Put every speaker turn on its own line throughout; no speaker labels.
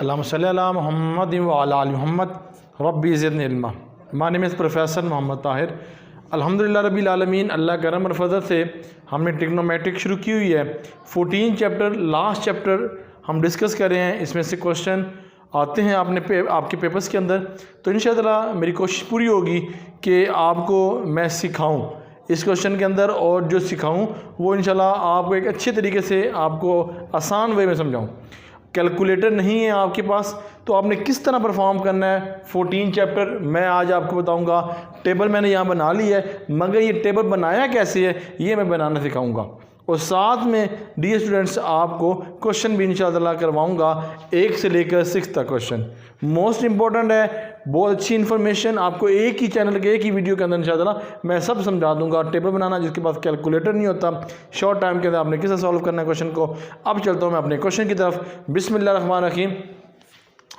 अल्लाहुम्मा सल्ली अला मुहम्मद व अला आलि मुहम्मद रब्बी ज़िदनी इल्मा। My name is professor Mohammad Tahir. अल्हम्दुलिल्लाह रब्बिल आलमीन, अल्लाह करम और फज़ल से हमने ट्रिग्नोमेट्रिक शुरू की हुई है। 14 चैप्टर, लास्ट चैप्टर हम डिस्कस कर रहे हैं। इसमें से क्वेश्चन आते हैं आपके पेपर्स के अंदर। तो इंशाअल्लाह मेरी कोशिश पूरी होगी कि आपको मैं सिखाऊं इस क्वेश्चन के अंदर, और जो सिखाऊं वो इंशाअल्लाह आपको एक अच्छे तरीके से आपको आसान वे में समझाऊं। कैलकुलेटर नहीं है आपके पास तो आपने किस तरह परफॉर्म करना है 14 चैप्टर मैं आज आपको बताऊंगा। टेबल मैंने यहाँ बना ली है, मगर ये टेबल बनाया कैसे है ये मैं बनाना सिखाऊंगा। और साथ में डियर स्टूडेंट्स आपको क्वेश्चन भी इंशाअल्लाह करवाऊंगा 1 से लेकर 6 तक क्वेश्चन। मोस्ट इंपॉर्टेंट है, बहुत अच्छी इन्फॉर्मेशन आपको एक ही चैनल के एक ही वीडियो के अंदर इंशाअल्लाह मैं सब समझा दूंगा। टेबल बनाना, जिसके पास कैलकुलेटर नहीं होता, शॉर्ट टाइम के अंदर आपने किस सॉल्व करना है क्वेश्चन को। अब चलता हूँ मैं अपने क्वेश्चन की तरफ। बिस्मिल्लाह रहमान रहीम।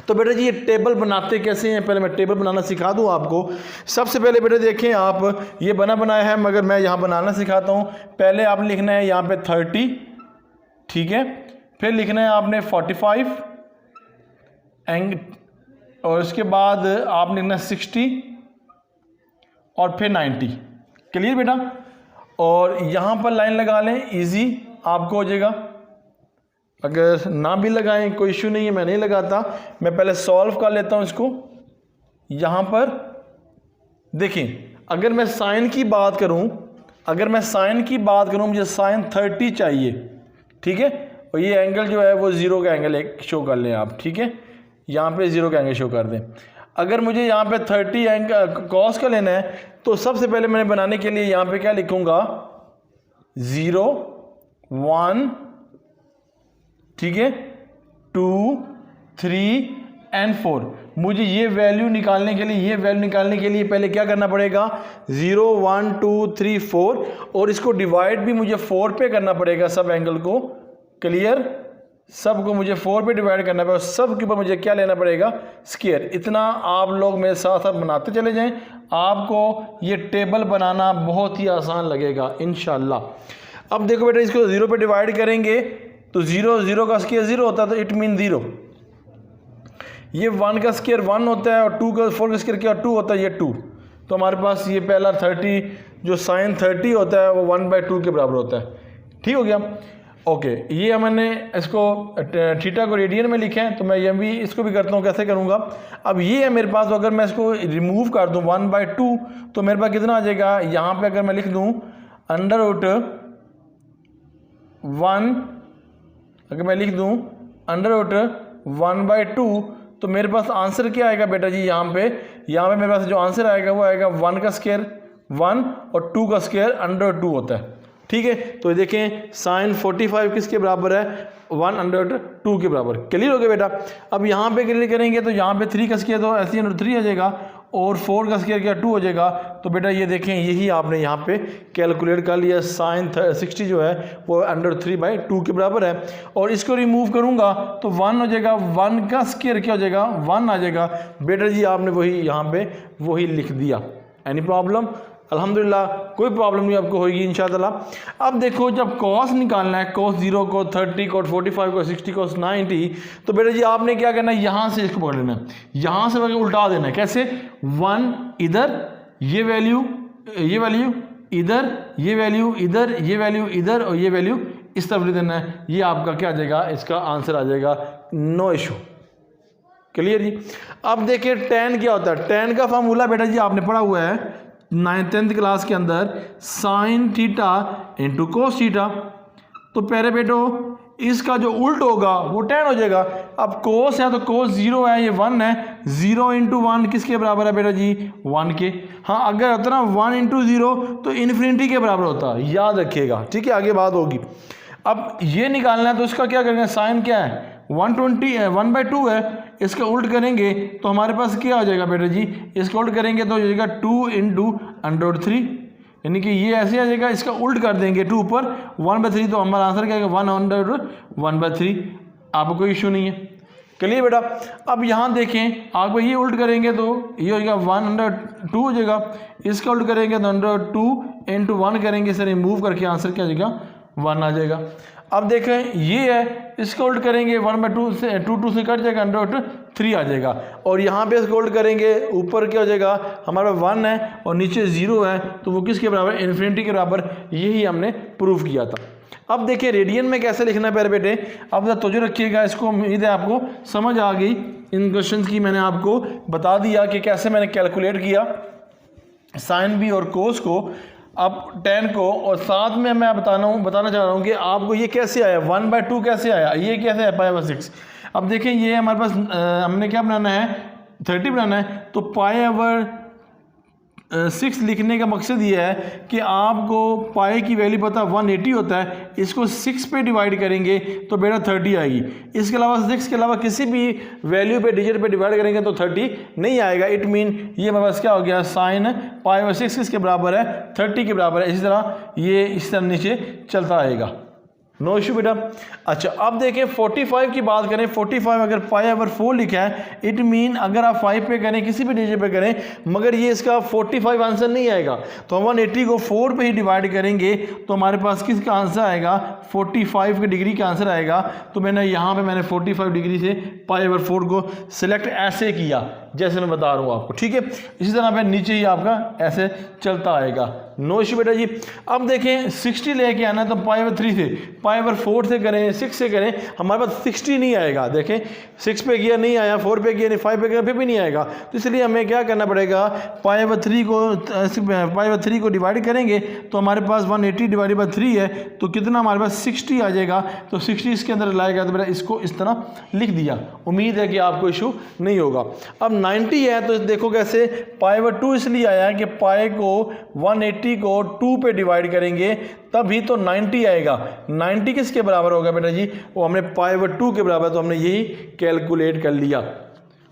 तो बेटा जी ये टेबल बनाते कैसे हैं, पहले मैं टेबल बनाना सिखा दूं आपको। सबसे पहले बेटा देखें आप, ये बनाया है मगर मैं यहाँ बनाना सिखाता हूँ। पहले आपने लिखना है यहाँ पे 30, ठीक है। फिर लिखना है आपने 45 और उसके बाद आपने लिखना 60 और फिर 90। क्लियर बेटा। और यहाँ पर लाइन लगा लें, इजी आपको हो जाएगा। अगर ना भी लगाएं कोई इशू नहीं है, मैं नहीं लगाता। मैं पहले सॉल्व कर लेता हूं इसको। यहाँ पर देखें, अगर मैं साइन की बात करूं, मुझे साइन 30 चाहिए, ठीक है। और ये एंगल जो है वो 0 का एंगल एक शो कर लें आप, ठीक है। यहाँ पे 0 का एंगल शो कर दें। अगर मुझे यहाँ पे 30 एंगल कॉस का लेना है तो सबसे पहले मैंने बनाने के लिए यहाँ पे क्या लिखूंगा, 0 1, ठीक है, 2 3 एंड 4। मुझे ये वैल्यू निकालने के लिए पहले क्या करना पड़ेगा, 0 1 2 3 4, और इसको डिवाइड भी मुझे 4 पे करना पड़ेगा सब एंगल को। क्लियर, सब को मुझे 4 पे डिवाइड करना पड़ेगा। सब के ऊपर मुझे क्या लेना पड़ेगा, स्क्वायर। इतना आप लोग मेरे साथ साथ बनाते चले जाएं, आपको ये टेबल बनाना बहुत ही आसान लगेगा इंशाल्लाह। अब देखो बेटा, इसको 0 पे डिवाइड करेंगे तो 0 का स्क्वायर 0 होता है, तो इट मीन 0। ये 1 का स्क्वायर 1 होता है और 4 का स्क्वायर क्या 2 होता है, ये 2। तो हमारे पास ये पहला 30 जो साइन 30 होता है वो 1/2 के बराबर होता है। ठीक हो गया, ओके। ये मैंने इसको थीटा को रेडियन में लिखे हैं, तो मैं ये भी इसको भी करता हूँ। कैसे करूँगा, अब ये है मेरे पास, तो अगर मैं इसको रिमूव कर दूँ 1/2 तो मेरे पास कितना आ जाएगा। यहाँ पर अगर मैं लिख दूँ √1, अगर मैं लिख दूं √1/2 तो मेरे पास आंसर क्या आएगा बेटा जी। यहाँ पे मेरे पास जो आंसर आएगा वो आएगा 1 का स्क्वायर 1 और 2 का स्क्वायर √2 होता है, ठीक है। तो देखें साइन 45 किसके बराबर है, 1/2 के बराबर। क्लियर हो गया बेटा। अब यहाँ पे क्लियर करेंगे तो यहाँ पे 3 का स्क्वायर तो ऐसे √3 आ जाएगा और 4 का स्क्वायर क्या 2 हो जाएगा। तो बेटा ये देखें, यही आपने यहाँ पे कैलकुलेट कर लिया। साइन 60 जो है वो √3/2 के बराबर है। और इसको रिमूव करूँगा तो 1 हो जाएगा, 1 का स्क्वायर क्या हो जाएगा 1 आ जाएगा। बेटा जी आपने वही यहाँ पे वही लिख दिया। एनी प्रॉब्लम, अल्हम्दुलिल्लाह कोई प्रॉब्लम नहीं आपको होगी इंशाअल्लाह। अब देखो, जब कॉस निकालना है, cos 0 को 30 को 45 को 60 को 90, तो बेटा जी आपने क्या करना है, यहाँ से इसको पकड़ लेना है, यहाँ से उल्टा देना है। कैसे, 1 इधर, ये वैल्यू इधर, ये वैल्यू इधर, ये वैल्यू इधर और ये वैल्यू इस तरफ ले देना है। ये आपका क्या आ जाएगा, इसका आंसर आ जाएगा, नो इशू। क्लियर जी। अब देखिए tan क्या होता है। tan का फार्मूला बेटा जी आपने पढ़ा हुआ है 9th क्लास के अंदर, sine theta into cos theta. तो पहले बेटो इसका जो उल्ट होगा वो tan हो जाएगा। अब कोस है तो कोस 0 है, ये 1 है, 0 × 1 किसके बराबर है बेटा जी, 1 के। हाँ, अगर होता ना 1 × 0 तो इन्फिनिटी के बराबर होता, याद रखिएगा, ठीक है। आगे बात होगी। अब ये निकालना है तो इसका क्या करेंगे, साइन क्या है 1/2 है, इसका उल्ट करेंगे तो हमारे पास क्या आ जाएगा बेटा जी, इसका उल्ट करेंगे तो हो जाएगा 2 × √3, यानी कि ये ऐसे आ जाएगा। इसका उल्ट कर देंगे 2 पर 1/3, तो हमारा आंसर क्या आएगा 1/1/3। आपको कोई इशू नहीं है। क्लियर बेटा। अब यहाँ देखें, आप ये उल्ट करेंगे तो ये हो जाएगा 1/2 हो जाएगा। इसका उल्ट करेंगे तो √2 × 1 करेंगे, इसे रिमूव करके आंसर क्या आ जाएगा 1 आ जाएगा। अब देखें ये है, इसको उल्ट करेंगे 1/2 से 2 से कट जाएगा, √3 आ जाएगा। और यहाँ पे इसको उल्ट करेंगे, ऊपर क्या हो जाएगा, हमारा 1 है और नीचे 0 है, तो वो किसके बराबर, इन्फिनिटी के बराबर। यही हमने प्रूव किया था। अब देखिए रेडियन में कैसे लिखना है प्यारे बेटे, अब तो जो रखिएगा, इसको उम्मीद है आपको समझ आ गई। इन क्वेश्चन की मैंने आपको बता दिया कि कैसे मैंने कैलकुलेट किया साइन बी और कोस को, अब tan को, और साथ में मैं बताना चाह रहा हूँ कि आपको ये कैसे आया, 1/2 कैसे आया, ये कैसे है π/6। अब देखें ये हमारे पास हमने क्या बनाना है, 30 बनाना है। तो π/6 लिखने का मकसद ये है कि आपको पाई की वैल्यू पता 180 होता है, इसको 6 पे डिवाइड करेंगे तो बेटा 30 आएगी। इसके अलावा 6 के अलावा किसी भी वैल्यू पे, डिजिट पे डिवाइड करेंगे तो 30 नहीं आएगा। इट मीन ये हमारे पास क्या हो गया, साइन π/6 किसके बराबर है, 30 के बराबर है। इसी तरह ये इस तरह नीचे चलता आएगा, नो इशू बेटा। अच्छा अब देखें 45 की बात करें, 45 अगर π/4 लिखा है, इट मीन अगर आप 5 पे करें, किसी भी डिजिट पे करें, मगर ये इसका 45 आंसर नहीं आएगा, तो हम 180 को 4 पे ही डिवाइड करेंगे तो हमारे पास किसका आंसर आएगा, 45 के डिग्री का आंसर आएगा। तो मैंने यहाँ पे 45 डिग्री से π/4 को सिलेक्ट ऐसे किया जैसे मैं बता रहा हूँ आपको, ठीक है। इसी तरह पे नीचे ही आपका ऐसे चलता आएगा, नो इशू बेटा जी। अब देखें 60 लेके आना है, तो π/3 से, π/4 से करें, 6 से करें, हमारे पास 60 नहीं आएगा। देखें 6 पे किया नहीं आया, 4 पे किया नहीं, 5 पे किया फिर भी नहीं आएगा। तो इसलिए हमें क्या करना पड़ेगा, π/3 को डिवाइड करेंगे तो हमारे पास 180 डिवाइडेड बाई 3 है, तो कितना हमारे पास 60 आ जाएगा। तो 60 इसके अंदर लाएगा, तो बेटा इसको इस तरह लिख दिया। उम्मीद है कि आपको इशू नहीं होगा। अब 90 है, तो देखो कैसे, π/2 इसलिए आया है कि पाई को 180 को 2 पे डिवाइड करेंगे तभी तो 90 आएगा। 90 किसके बराबर होगा बेटा जी, वो हमने π/2 के बराबर, तो हमने यही कैलकुलेट कर लिया।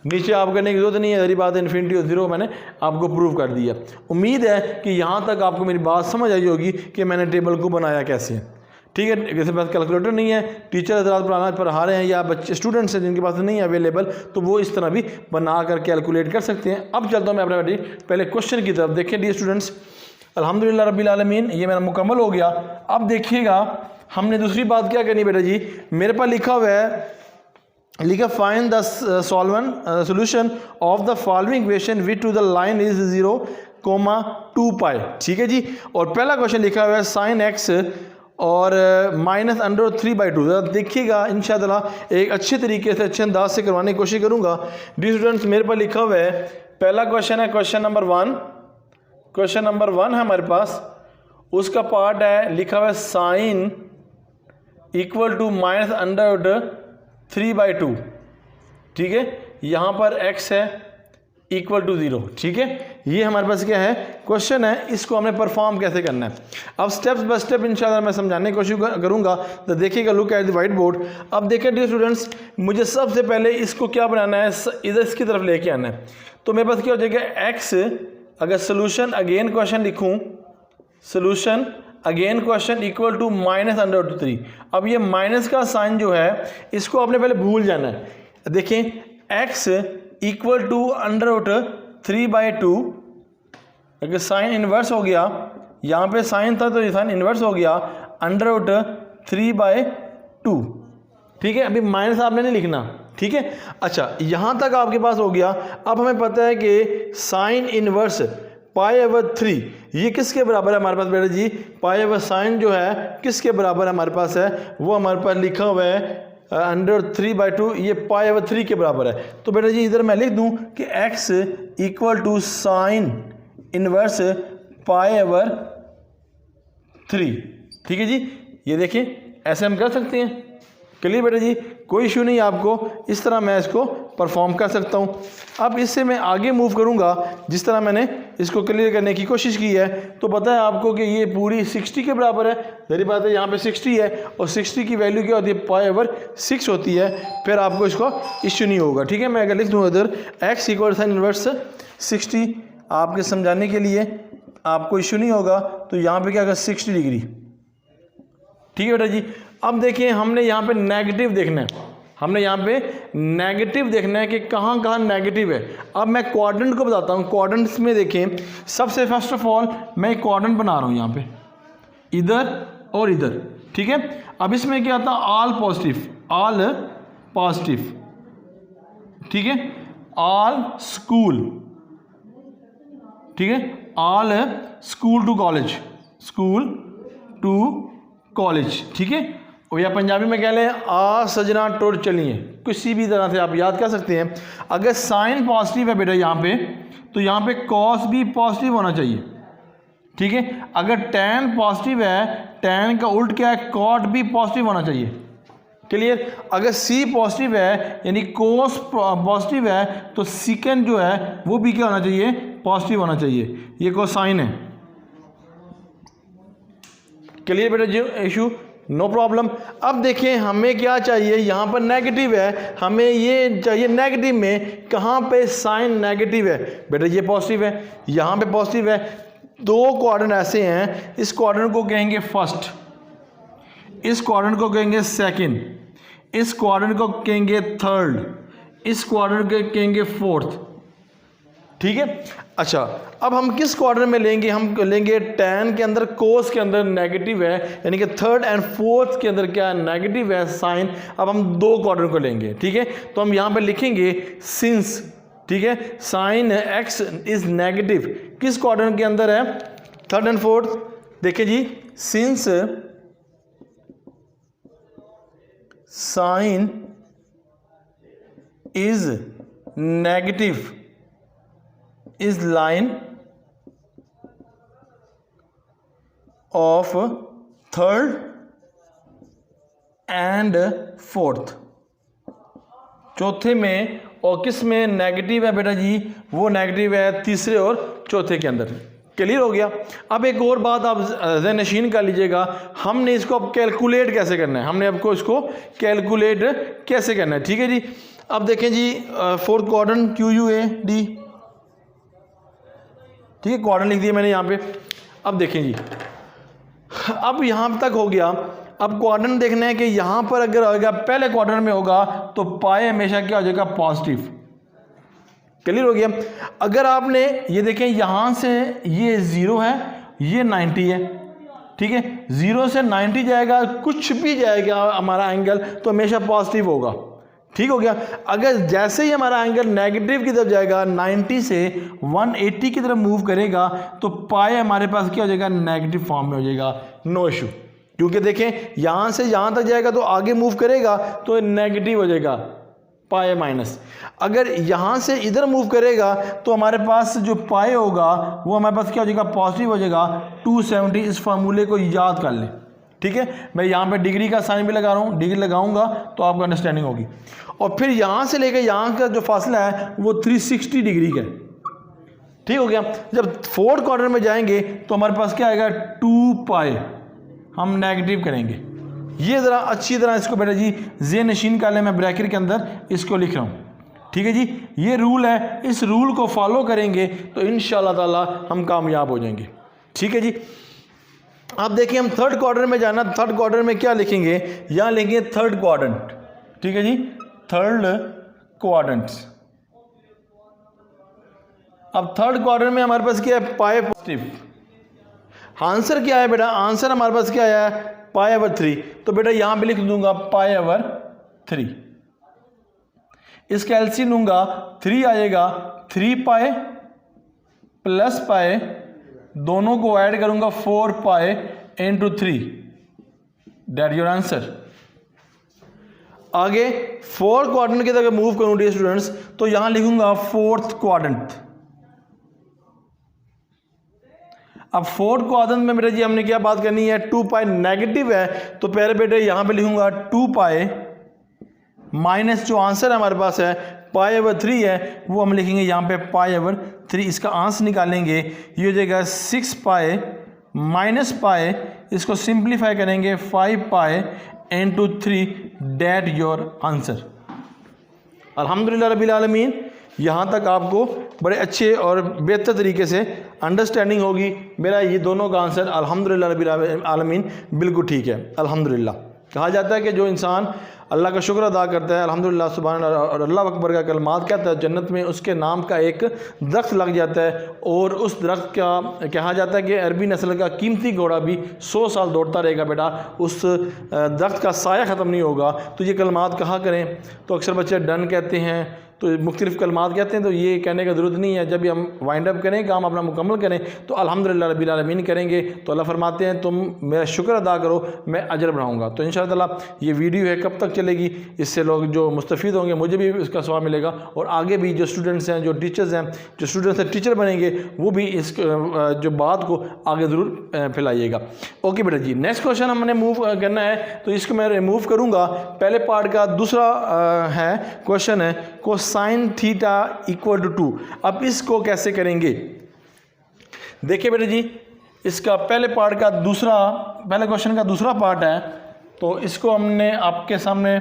नीचे आप करने की जरूरत नहीं है, सारी बात इन्फिनिटी और 0 मैंने आपको प्रूव कर दिया। उम्मीद है कि यहाँ तक आपको मेरी बात समझ आई होगी कि मैंने टेबल को बनाया कैसे है, ठीक है। जैसे पास कैलकुलेटर नहीं है, टीचर हज़रात पढ़ा रहे हैं या बच्चे स्टूडेंट्स हैं जिनके पास नहीं है अवेलेबल, तो वो इस तरह भी बना कर कैलकुलेट कर सकते हैं। अब चलता हूँ मैं अपने पहले क्वेश्चन की तरफ। देखिए डियर स्टूडेंट्स, अल्हम्दुलिल्लाह रब्बिल आलमीन, ये मेरा मुकम्मल हो गया। अब देखिएगा हमने दूसरी बात क्या करनी बेटा जी, मेरे पास लिखा हुआ है, लिखा find the solution of the following equation which to the line is 0,2π, ठीक है जी। और पहला क्वेश्चन लिखा हुआ है साइन एक्स और -√3/2। देखिएगा इंशाअल्लाह एक अच्छे तरीके से, अच्छे अंदाज से करवाने की कोशिश करूँगा। डी स्टूडेंट्स, मेरे पास लिखा हुआ है, पहला क्वेश्चन है क्वेश्चन नंबर 1। क्वेश्चन नंबर 1 है हमारे पास, उसका पार्ट है लिखा हुआ है साइन इक्वल टू -√3/2, ठीक है। यहाँ पर x है इक्वल टू 0, ठीक है। ये हमारे पास क्या है, क्वेश्चन है, इसको हमने परफॉर्म कैसे करना है। अब स्टेप्स बाय स्टेप इंशाल्लाह मैं समझाने की कोशिश करूँगा, तो देखिएगा, look at the white board. अब देखिए डियर स्टूडेंट्स, मुझे सबसे पहले इसको क्या बनाना है, इधर इसकी तरफ लेके आना है। तो मेरे पास क्या हो जाएगा, x, अगर सोल्यूशन अगेन क्वेश्चन लिखूँ, solution again question equal to -√3। अब ये माइनस का साइन जो है, इसको आपने पहले भूल जाना है। देखें x इक्वल टू √3/2, अगर साइन इन्वर्स हो गया, यहाँ पे साइन था तो ये साइन इन्वर्स हो गया, √3/2, ठीक है। अभी माइनस आपने नहीं लिखना, ठीक है। अच्छा, यहाँ तक आपके पास हो गया। अब हमें पता है कि साइन इन्वर्स π/3 ये किसके बराबर है हमारे पास बेटा जी, π/sin जो है किसके बराबर हमारे पास है, वो हमारे पास लिखा हुआ है √3/2, ये π/3 के बराबर है। तो बेटा जी इधर मैं लिख दूं कि x equal to sine inverse π/3, ठीक है जी। ये देखें, ऐसे हम कर सकते हैं। क्लियर बेटा जी, कोई इशू नहीं आपको, इस तरह मैं इसको परफॉर्म कर सकता हूँ। अब इससे मैं आगे मूव करूँगा, जिस तरह मैंने इसको क्लियर करने की कोशिश की है। तो पता है आपको कि ये पूरी 60 के बराबर है, मेरी बात है, यहाँ पे 60 है और 60 की वैल्यू क्या होती है, π/6 होती है। फिर आपको इसको इश्यू नहीं होगा, ठीक है। मैं अगर लिख दूँ इधर x इक्वल साइन इन्वर्स 60, आपके समझाने के लिए आपको इश्यू नहीं होगा। तो यहाँ पर क्या होगा, 60 डिग्री, ठीक है बेटा जी। अब देखिए हमने यहाँ पे नेगेटिव देखना है, हमने यहाँ पे नेगेटिव देखना है कि कहाँ कहाँ नेगेटिव है। अब मैं क्वाड्रेंट को बताता हूँ। क्वाड्रेंट्स में देखें, सबसे फर्स्ट ऑफ ऑल मैं एक क्वाड्रेंट बना रहा हूँ यहाँ पे, इधर और इधर, ठीक है। अब इसमें क्या आता है, ऑल पॉजिटिव, ठीक है, ऑल स्कूल, ठीक है, ऑल स्कूल टू कॉलेज, ठीक है। और या पंजाबी में कह लें आ सजना टुर चलिए, किसी भी तरह से आप याद कर सकते हैं। अगर साइन पॉजिटिव है बेटा यहाँ पे, तो यहाँ पे कॉस भी पॉजिटिव होना चाहिए, ठीक है। अगर टैन पॉजिटिव है, टैन का उल्ट क्या है, कॉट भी पॉजिटिव होना चाहिए, क्लियर। अगर सी पॉजिटिव है यानी कोस पॉजिटिव है, तो सीकेंड जो है वो भी क्या होना चाहिए, पॉजिटिव होना चाहिए। ये कोसाइन है, क्लियर बेटा जी, इशू नो प्रॉब्लम। अब देखें हमें क्या चाहिए, यहाँ पर नेगेटिव है, हमें ये चाहिए नेगेटिव में, कहाँ पे साइन नेगेटिव है बेटा, ये पॉजिटिव है, यहाँ पे पॉजिटिव है। दो क्वाड्रेंट ऐसे हैं, इस क्वाड्रेंट को कहेंगे फर्स्ट, इस क्वाड्रेंट को कहेंगे सेकंड, इस क्वाड्रेंट को कहेंगे थर्ड, इस क्वाड्रेंट को कहेंगे फोर्थ, ठीक है। अच्छा, अब हम किस क्वाड्रेंट में लेंगे, हम लेंगे टैन के अंदर, कोस के अंदर नेगेटिव है, यानी कि थर्ड एंड फोर्थ के अंदर क्या नेगेटिव है साइन। अब हम दो क्वाड्रेंट को लेंगे, ठीक है। तो हम यहाँ पे लिखेंगे सिंस, ठीक है, साइन एक्स इज नेगेटिव, किस क्वाड्रेंट के अंदर है, थर्ड एंड फोर्थ। देखिए जी, since sine is negative is line of third and fourth, चौथे में, और किस में नेगेटिव है बेटा जी, वो नेगेटिव है तीसरे और चौथे के अंदर, क्लियर हो गया। अब एक और बात आप ज़हन-नशीन कर लीजिएगा, हमने इसको अब कैलकुलेट कैसे करना है, हमने आपको इसको कैलकुलेट कैसे करना है, ठीक है जी। अब देखें जी, फोर्थ क्वाड्रेंट QUAD, ठीक है, क्वाड्रेंट लिख दिया मैंने यहाँ पे। अब देखें जी, अब यहाँ तक हो गया। अब क्वाड्रेंट देखना है कि यहाँ पर अगर होगा, पहले क्वाड्रेंट में होगा तो पाए हमेशा क्या हो जाएगा, पॉजिटिव, क्लियर हो गया। अगर आपने ये देखें, यहाँ से ये 0 है, ये 90 है, ठीक है, 0 से 90 जाएगा, कुछ भी जाएगा हमारा एंगल तो हमेशा पॉजिटिव होगा, ठीक हो गया। अगर जैसे ही हमारा एंगल नेगेटिव की तरफ जाएगा, 90 से 180 की तरफ मूव करेगा, तो पाए हमारे पास क्या हो जाएगा, नेगेटिव फॉर्म में हो जाएगा, नो इशू। क्योंकि देखें यहाँ से यहाँ तक जाएगा तो आगे मूव करेगा तो नेगेटिव हो जाएगा, पाए माइनस। अगर यहाँ से इधर मूव करेगा तो हमारे पास जो पाए होगा वो हमारे पास क्या हो जाएगा, पॉजिटिव हो जाएगा, 270। इस फार्मूले को याद कर लें, ठीक है। मैं यहाँ पे डिग्री का साइन भी लगा रहा हूँ, डिग्री लगाऊंगा तो आपको अंडरस्टैंडिंग होगी। और फिर यहाँ से लेकर यहाँ का जो फासला है वो 360 डिग्री का, ठीक हो गया। जब फोर्थ क्वाड्रेंट में जाएंगे तो हमारे पास क्या आएगा, 2 पाए, हम नेगेटिव करेंगे। ये ज़रा अच्छी तरह इसको बेटा जी ज़हन-नशीन कर लें, मैं ब्रैकेट के अंदर इसको लिख रहा हूँ, ठीक है जी। ये रूल है, इस रूल को फॉलो करेंगे तो इंशाअल्लाह ताला हम कामयाब हो जाएंगे, ठीक है जी। अब देखिए, हम थर्ड क्वाड्रेंट में जाना, थर्ड क्वाड्रेंट में क्या लिखेंगे, यहाँ लिखेंगे थर्ड क्वाड्रेंट, ठीक है जी, थर्ड क्वाड्रेंट। अब थर्ड क्वाड्रेंट में हमारे पास क्या है, पाए पॉजिटिव। आंसर क्या है बेटा, आंसर हमारे पास क्या आया, पाई/3। तो बेटा यहाँ पे लिख दूंगा पाई/3, इसका एलसीएम लूंगा 3 आएगा, 3 पाए प्लस पाए, दोनों को ऐड करूंगा 4 pi into 3, that your answer. आगे फोर्थ क्वाड्रेंट की तरफ मूव करूं डियर स्टूडेंट्स, तो यहां लिखूंगा फोर्थ क्वाड्रेंट। अब फोर्थ क्वाड्रेंट में बेटा जी हमने क्या बात करनी है, 2 पाई नेगेटिव है, तो पहले बेटे यहां पे लिखूंगा 2 पाई माइनस जो आंसर हमारे पास है पाई/3 है, वो हम लिखेंगे यहाँ पे पाई/3। इसका आंसर निकालेंगे, ये हो जाएगा 6 पाई माइनस पाई, इसको सिंप्लीफाई करेंगे 5 pi into 3, that your answer. अल्हम्दुलिल्लाह रब्बिल आलमीन, यहाँ तक आपको बड़े अच्छे और बेहतर तरीके से अंडरस्टैंडिंग होगी। मेरा ये दोनों का आंसर अल्हम्दुलिल्लाह रब्बिल आलमीन बिल्कुल ठीक है। अल्हम्दुलिल्लाह कहा जाता है कि जो इंसान अल्लाह का शुक्र अदा करता है अल्हम्दुलिल्लाह सुभान और अल्लाह अकबर का कलमात कहता है, जन्नत में उसके नाम का एक दरख्त लग जाता है और उस दरख्त का कहा जाता है कि अरबी नस्ल का कीमती घोड़ा भी 100 साल दौड़ता रहेगा बेटा, उस दरख्त का साया ख़त्म नहीं होगा। तो ये कलमात कहा करें, तो अक्सर बच्चे डन कहते हैं, तो मुख्तलिफ़ कलमात कहते हैं, तो ये कहने का ज़रूरत नहीं है। जब भी हम वाइंड अप करें, काम अपना मुकम्मल करें, तो अल्हम्दुलिल्लाह रब्बिल आलमीन करेंगे तो अल्लाह फरमाते हैं तुम मेरा शुक्र अदा करो, मैं अजर बढ़ाऊँगा। तो इंशाअल्लाह ये वीडियो है कब तक चलेगी, इससे लोग जो मुस्तफ़ीद होंगे, मुझे भी इसका सवाब मिलेगा और आगे भी जो स्टूडेंट्स हैं, जो टीचर्स हैं, जो स्टूडेंट्स हैं टीचर बनेंगे, वो भी इस जो बात को आगे ज़रूर फैलाइएगा। ओके बेटा जी, नेक्स्ट क्वेश्चन हमने मूव करना है, तो इसको मैं रिमूव करूँगा। पहले पार्ट का दूसरा है क्वेश्चन है कोसाइन थीटा इक्वल टू 2। अब इसको कैसे करेंगे, देखिए बेटा जी, इसका पहले पार्ट का दूसरा, पहले क्वेश्चन का दूसरा पार्ट है, तो इसको हमने आपके सामने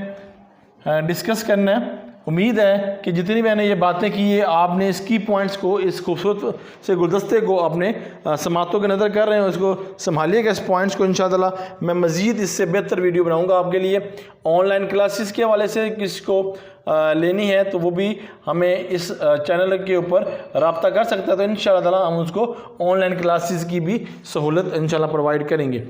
डिस्कस करना है। उम्मीद है कि जितनी मैंने ये बातें की है, आपने इस की पॉइंट्स को, इस खूबसूरत से गुलदस्ते को अपने समातों के नज़र कर रहे हो, इसको संभालिएगा इस पॉइंट्स को। इंशाअल्लाह मैं मज़ीद इससे बेहतर वीडियो बनाऊंगा आपके लिए। ऑनलाइन क्लासेस के हवाले से किसको लेनी है तो वो भी हमें इस चैनल के ऊपर रब्ता कर सकता है, तो इंशाअल्लाह हम उसको ऑनलाइन क्लासेस की भी सहूलत इंशाअल्लाह प्रोवाइड करेंगे।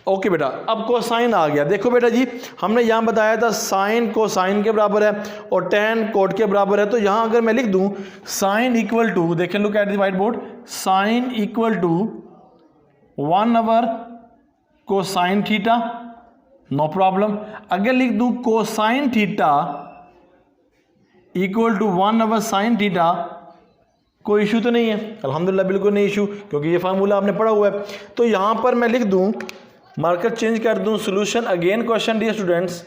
ओके बेटा, अब कोसाइन आ गया। देखो बेटा जी, हमने यहाँ बताया था साइन कोसाइन के बराबर है और टैन कोट के बराबर है। तो यहाँ अगर मैं लिख दूँ साइन इक्वल टू, देखें look at the white board, sine equal to 1/, cosine theta, no problem. अगर लिख दूँ cosine theta equal to 1/, sine theta, कोई इशू तो नहीं है, अल्हम्दुलिल्लाह बिल्कुल नहीं इशू, क्योंकि ये फार्मूला आपने पढ़ा हुआ है। तो यहाँ पर मैं लिख दूँ, मार्कर चेंज कर दूं, solution again question dear students,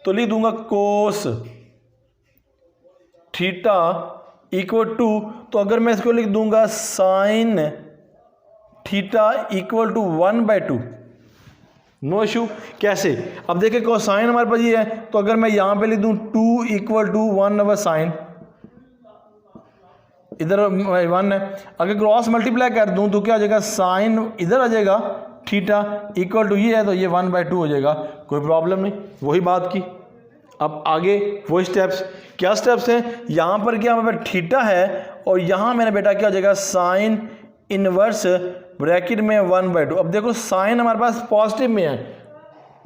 तो लिख दूंगा कोस थीटा इक्वल टू, तो अगर मैं इसको लिख दूंगा sine theta equal to 1/2, no issue. कैसे, अब देखिए कोसाइन हमारे पास ये है, तो अगर मैं यहां पे लिख दूं 2 इक्वल टू 1/, साइन इधर 1 है, अगर क्रॉस मल्टीप्लाई कर दूं तो क्या हो जाएगा, साइन इधर आ जाएगा, थीटा इक्वल टू ये है तो ये 1/2 हो जाएगा, कोई प्रॉब्लम नहीं, वही बात की। अब आगे वही स्टेप्स, क्या स्टेप्स हैं, यहाँ पर क्या हमारे पास थीटा है और यहाँ मेरा बेटा क्या हो जाएगा, साइन इनवर्स ब्रैकेट में 1/2। अब देखो साइन हमारे पास पॉजिटिव में है,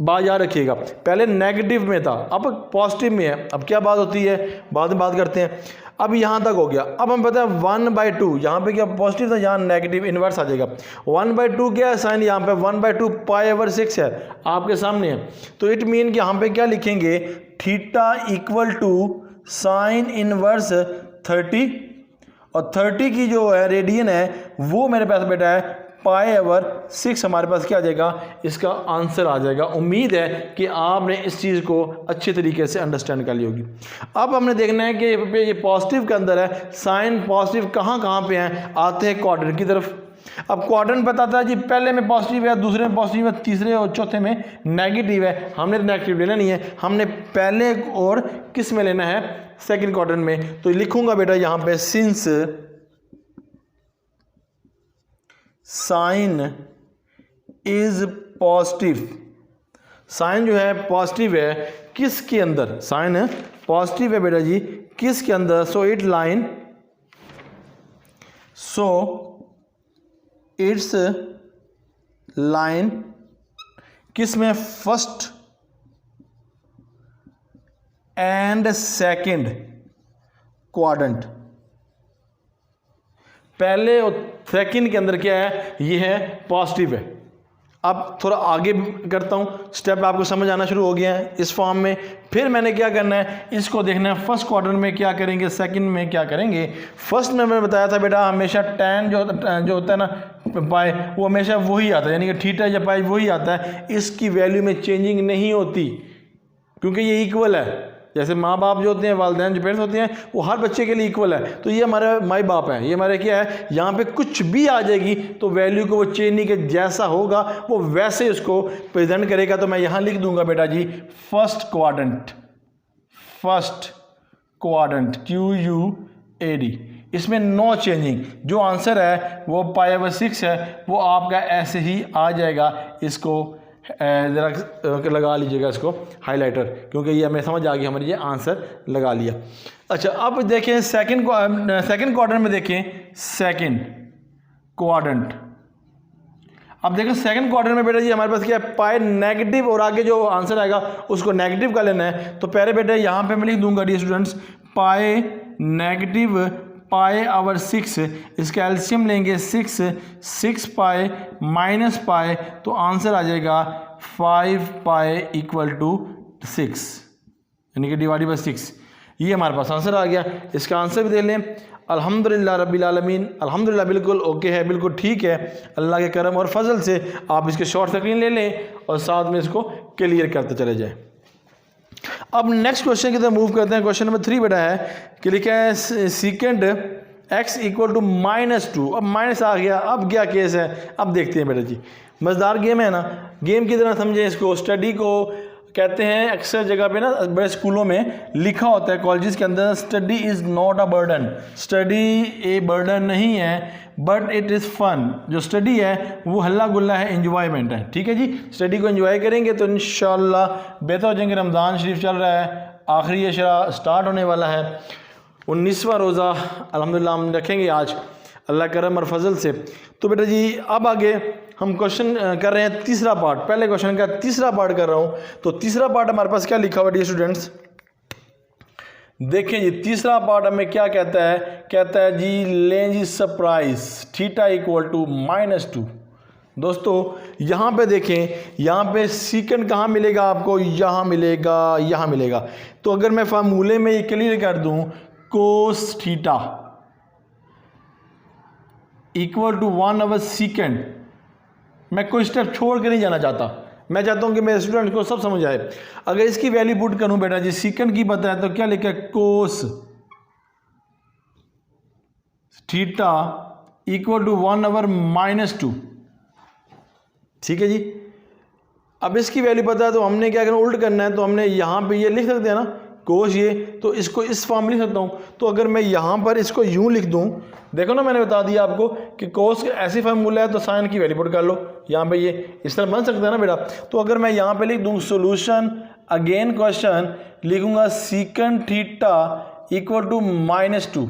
बात याद रखिएगा, पहले नेगेटिव में था, अब पॉजिटिव में है। अब क्या बात होती है, बाद में बात करते हैं। अब यहाँ तक हो गया, अब हम पता है 1/2, यहाँ पे क्या पॉजिटिव था, यहाँ नेगेटिव इन्वर्स आ जाएगा। 1/2 क्या है, साइन यहाँ पे 1/2 π/6 है, आपके सामने है। तो इट मीन कि यहाँ पे क्या लिखेंगे, theta equal to sine inverse 30, और 30 की जो है रेडियन है वो मेरे पास बेटा है π/6, हमारे पास क्या आ जाएगा, इसका आंसर आ जाएगा। उम्मीद है कि आपने इस चीज़ को अच्छे तरीके से अंडरस्टैंड कर ली होगी। अब हमने देखना है कि ये पॉजिटिव के अंदर है, साइन पॉजिटिव कहाँ पे हैं, आते हैं क्वाड्रेंट की तरफ। अब क्वाड्रेंट बताता है जी पहले में पॉजिटिव है, दूसरे में पॉजिटिव है, तीसरे और चौथे में नेगेटिव है। हमने नेगेटिव लेना नहीं है, हमने पहले और किस में लेना है, सेकंड क्वाड्रेंट में। तो लिखूंगा बेटा यहाँ पे since sine is positive, sine जो है पॉजिटिव है किसके अंदर, साइन पॉजिटिव है बेटा जी किसके अंदर, सो इट्स लाइन किस में, फर्स्ट एंड सेकंड क्वाड्रेंट, पहले और सेकंड के अंदर क्या है, ये है पॉजिटिव है। अब थोड़ा आगे करता हूँ, स्टेप आपको समझ आना शुरू हो गया है इस फॉर्म में। फिर मैंने क्या करना है, इसको देखना है फर्स्ट क्वाड्रेंट में क्या करेंगे, सेकंड में क्या करेंगे। फर्स्ट में मैंने बताया था बेटा हमेशा टैन जो होता है ना पाई, वो हमेशा वही आता है, यानी कि थीटा या पाई वही आता है, इसकी वैल्यू में चेंजिंग नहीं होती क्योंकि ये इक्वल है। जैसे माँ बाप जो होते हैं, वालिदैन जो पेरेंट्स होते हैं, वो हर बच्चे के लिए इक्वल है। तो ये हमारे माई बाप है, ये हमारे क्या है, यहाँ पे कुछ भी आ जाएगी तो वैल्यू को वो चेंज नहीं, के जैसा होगा वो वैसे उसको प्रेजेंट करेगा। तो मैं यहाँ लिख दूंगा बेटा जी फर्स्ट क्वाड्रेंट QUAD, इसमें नो चेंजिंग, जो आंसर है वो π/6 है, वो आपका ऐसे ही आ जाएगा। इसको ज़रा लगा लीजिएगा इसको हाइलाइटर, क्योंकि ये हमें समझ आ गई, हमारी ये आंसर लगा लिया। अच्छा, अब देखें सेकंड क्वाड्रेंट में, देखें सेकंड क्वाड्रेंट। अब देखो सेकंड क्वाड्रेंट में बेटा जी हमारे पास क्या है, पाई नेगेटिव, और आगे जो आंसर आएगा उसको नेगेटिव का लेना है। तो पहले बेटा यहाँ पे मैं लिख दूंगा the students, pi negative pi over 6, इसका एलसीएम लेंगे 6 पाई माइनस पाई, तो आंसर आ जाएगा 5 पाई इक्वल टू 6, यानी कि डिवाइडेड बाई 6। ये हमारे पास आंसर आ गया। इसका आंसर भी दे लें, अल्हम्दुलिल्लाह रब्बिल आलमीन, अल्हम्दुलिल्लाह बिल्कुल ओके है, बिल्कुल ठीक है। अल्लाह के करम और फजल से आप इसके शॉर्ट स्क्रीन ले लें और साथ में इसको क्लियर करते चले जाएं। अब नेक्स्ट क्वेश्चन की तरफ मूव करते हैं। क्वेश्चन नंबर 3 बेटा है कि लिखा है सीकेंड x इक्वल टू -2। अब माइनस आ गया, अब क्या केस है, अब देखते हैं बेटा जी। मज़ेदार गेम है ना, गेम की तरह समझें इसको। स्टडी को कहते हैं, अक्सर जगह पे ना बड़े स्कूलों में लिखा होता है, कॉलेजेस के अंदर, study is not a burden. Study a burden नहीं है, बट इट इज़ फन। जो स्टडी है वो हल्ला गुल्ला है, एंजॉयमेंट है। ठीक है जी, स्टडी को एंजॉय करेंगे तो इंशाल्लाह बेहतर हो जाएंगे। रमज़ान शरीफ चल रहा है, आखिरी अशरा स्टार्ट होने वाला है, 19वां रोज़ा अल्हम्दुलिल्लाह हम रखेंगे आज अल्लाह करम और फजल से। तो बेटा जी अब आगे हम क्वेश्चन कर रहे हैं तीसरा पार्ट, पहले क्वेश्चन का तीसरा पार्ट कर रहा हूँ। तो तीसरा पार्ट हमारे पास क्या लिखा हुआ है स्टूडेंट्स, देखें जी तीसरा पार्ट हमें क्या कहता है, कहता है जी लें जी सरप्राइज थीटा इक्वल टू -2। दोस्तों यहाँ पे देखें, यहाँ पे सीकेंड कहाँ मिलेगा आपको, यहाँ मिलेगा, यहाँ मिलेगा। तो अगर मैं फार्मूले में ये क्लियर कर दूँ, कोस थीटा इक्वल टू 1/, मैं कोई स्टेप छोड़ के नहीं जाना चाहता, मैं चाहता हूँ कि मेरे स्टूडेंट को सब समझ आए। अगर इसकी वैल्यू पुट करूँ बेटा जी, सीकेंड की पता है तो क्या लिखा है, कोस थीटा इक्वल टू 1/, -2। ठीक है जी, अब इसकी वैल्यू पता है तो हमने क्या करना, उल्ट करना है। तो हमने यहाँ पे ये लिख सकते हैं ना कोस, ये तो इसको इस फॉर्म लिख सकता हूँ। तो अगर मैं यहाँ पर इसको यूँ लिख दूँ, देखो ना मैंने बता दिया आपको कि कोस ऐसी फार्मूला है तो साइन की वैल्यू पुट कर लो। यहाँ पे ये इस तरह बन सकता है ना बेटा। तो अगर मैं यहाँ पे लिख दूँ सोल्यूशन, अगेन क्वेश्चन लिखूँगा सीकेंड थीटा इक्वल टू -2,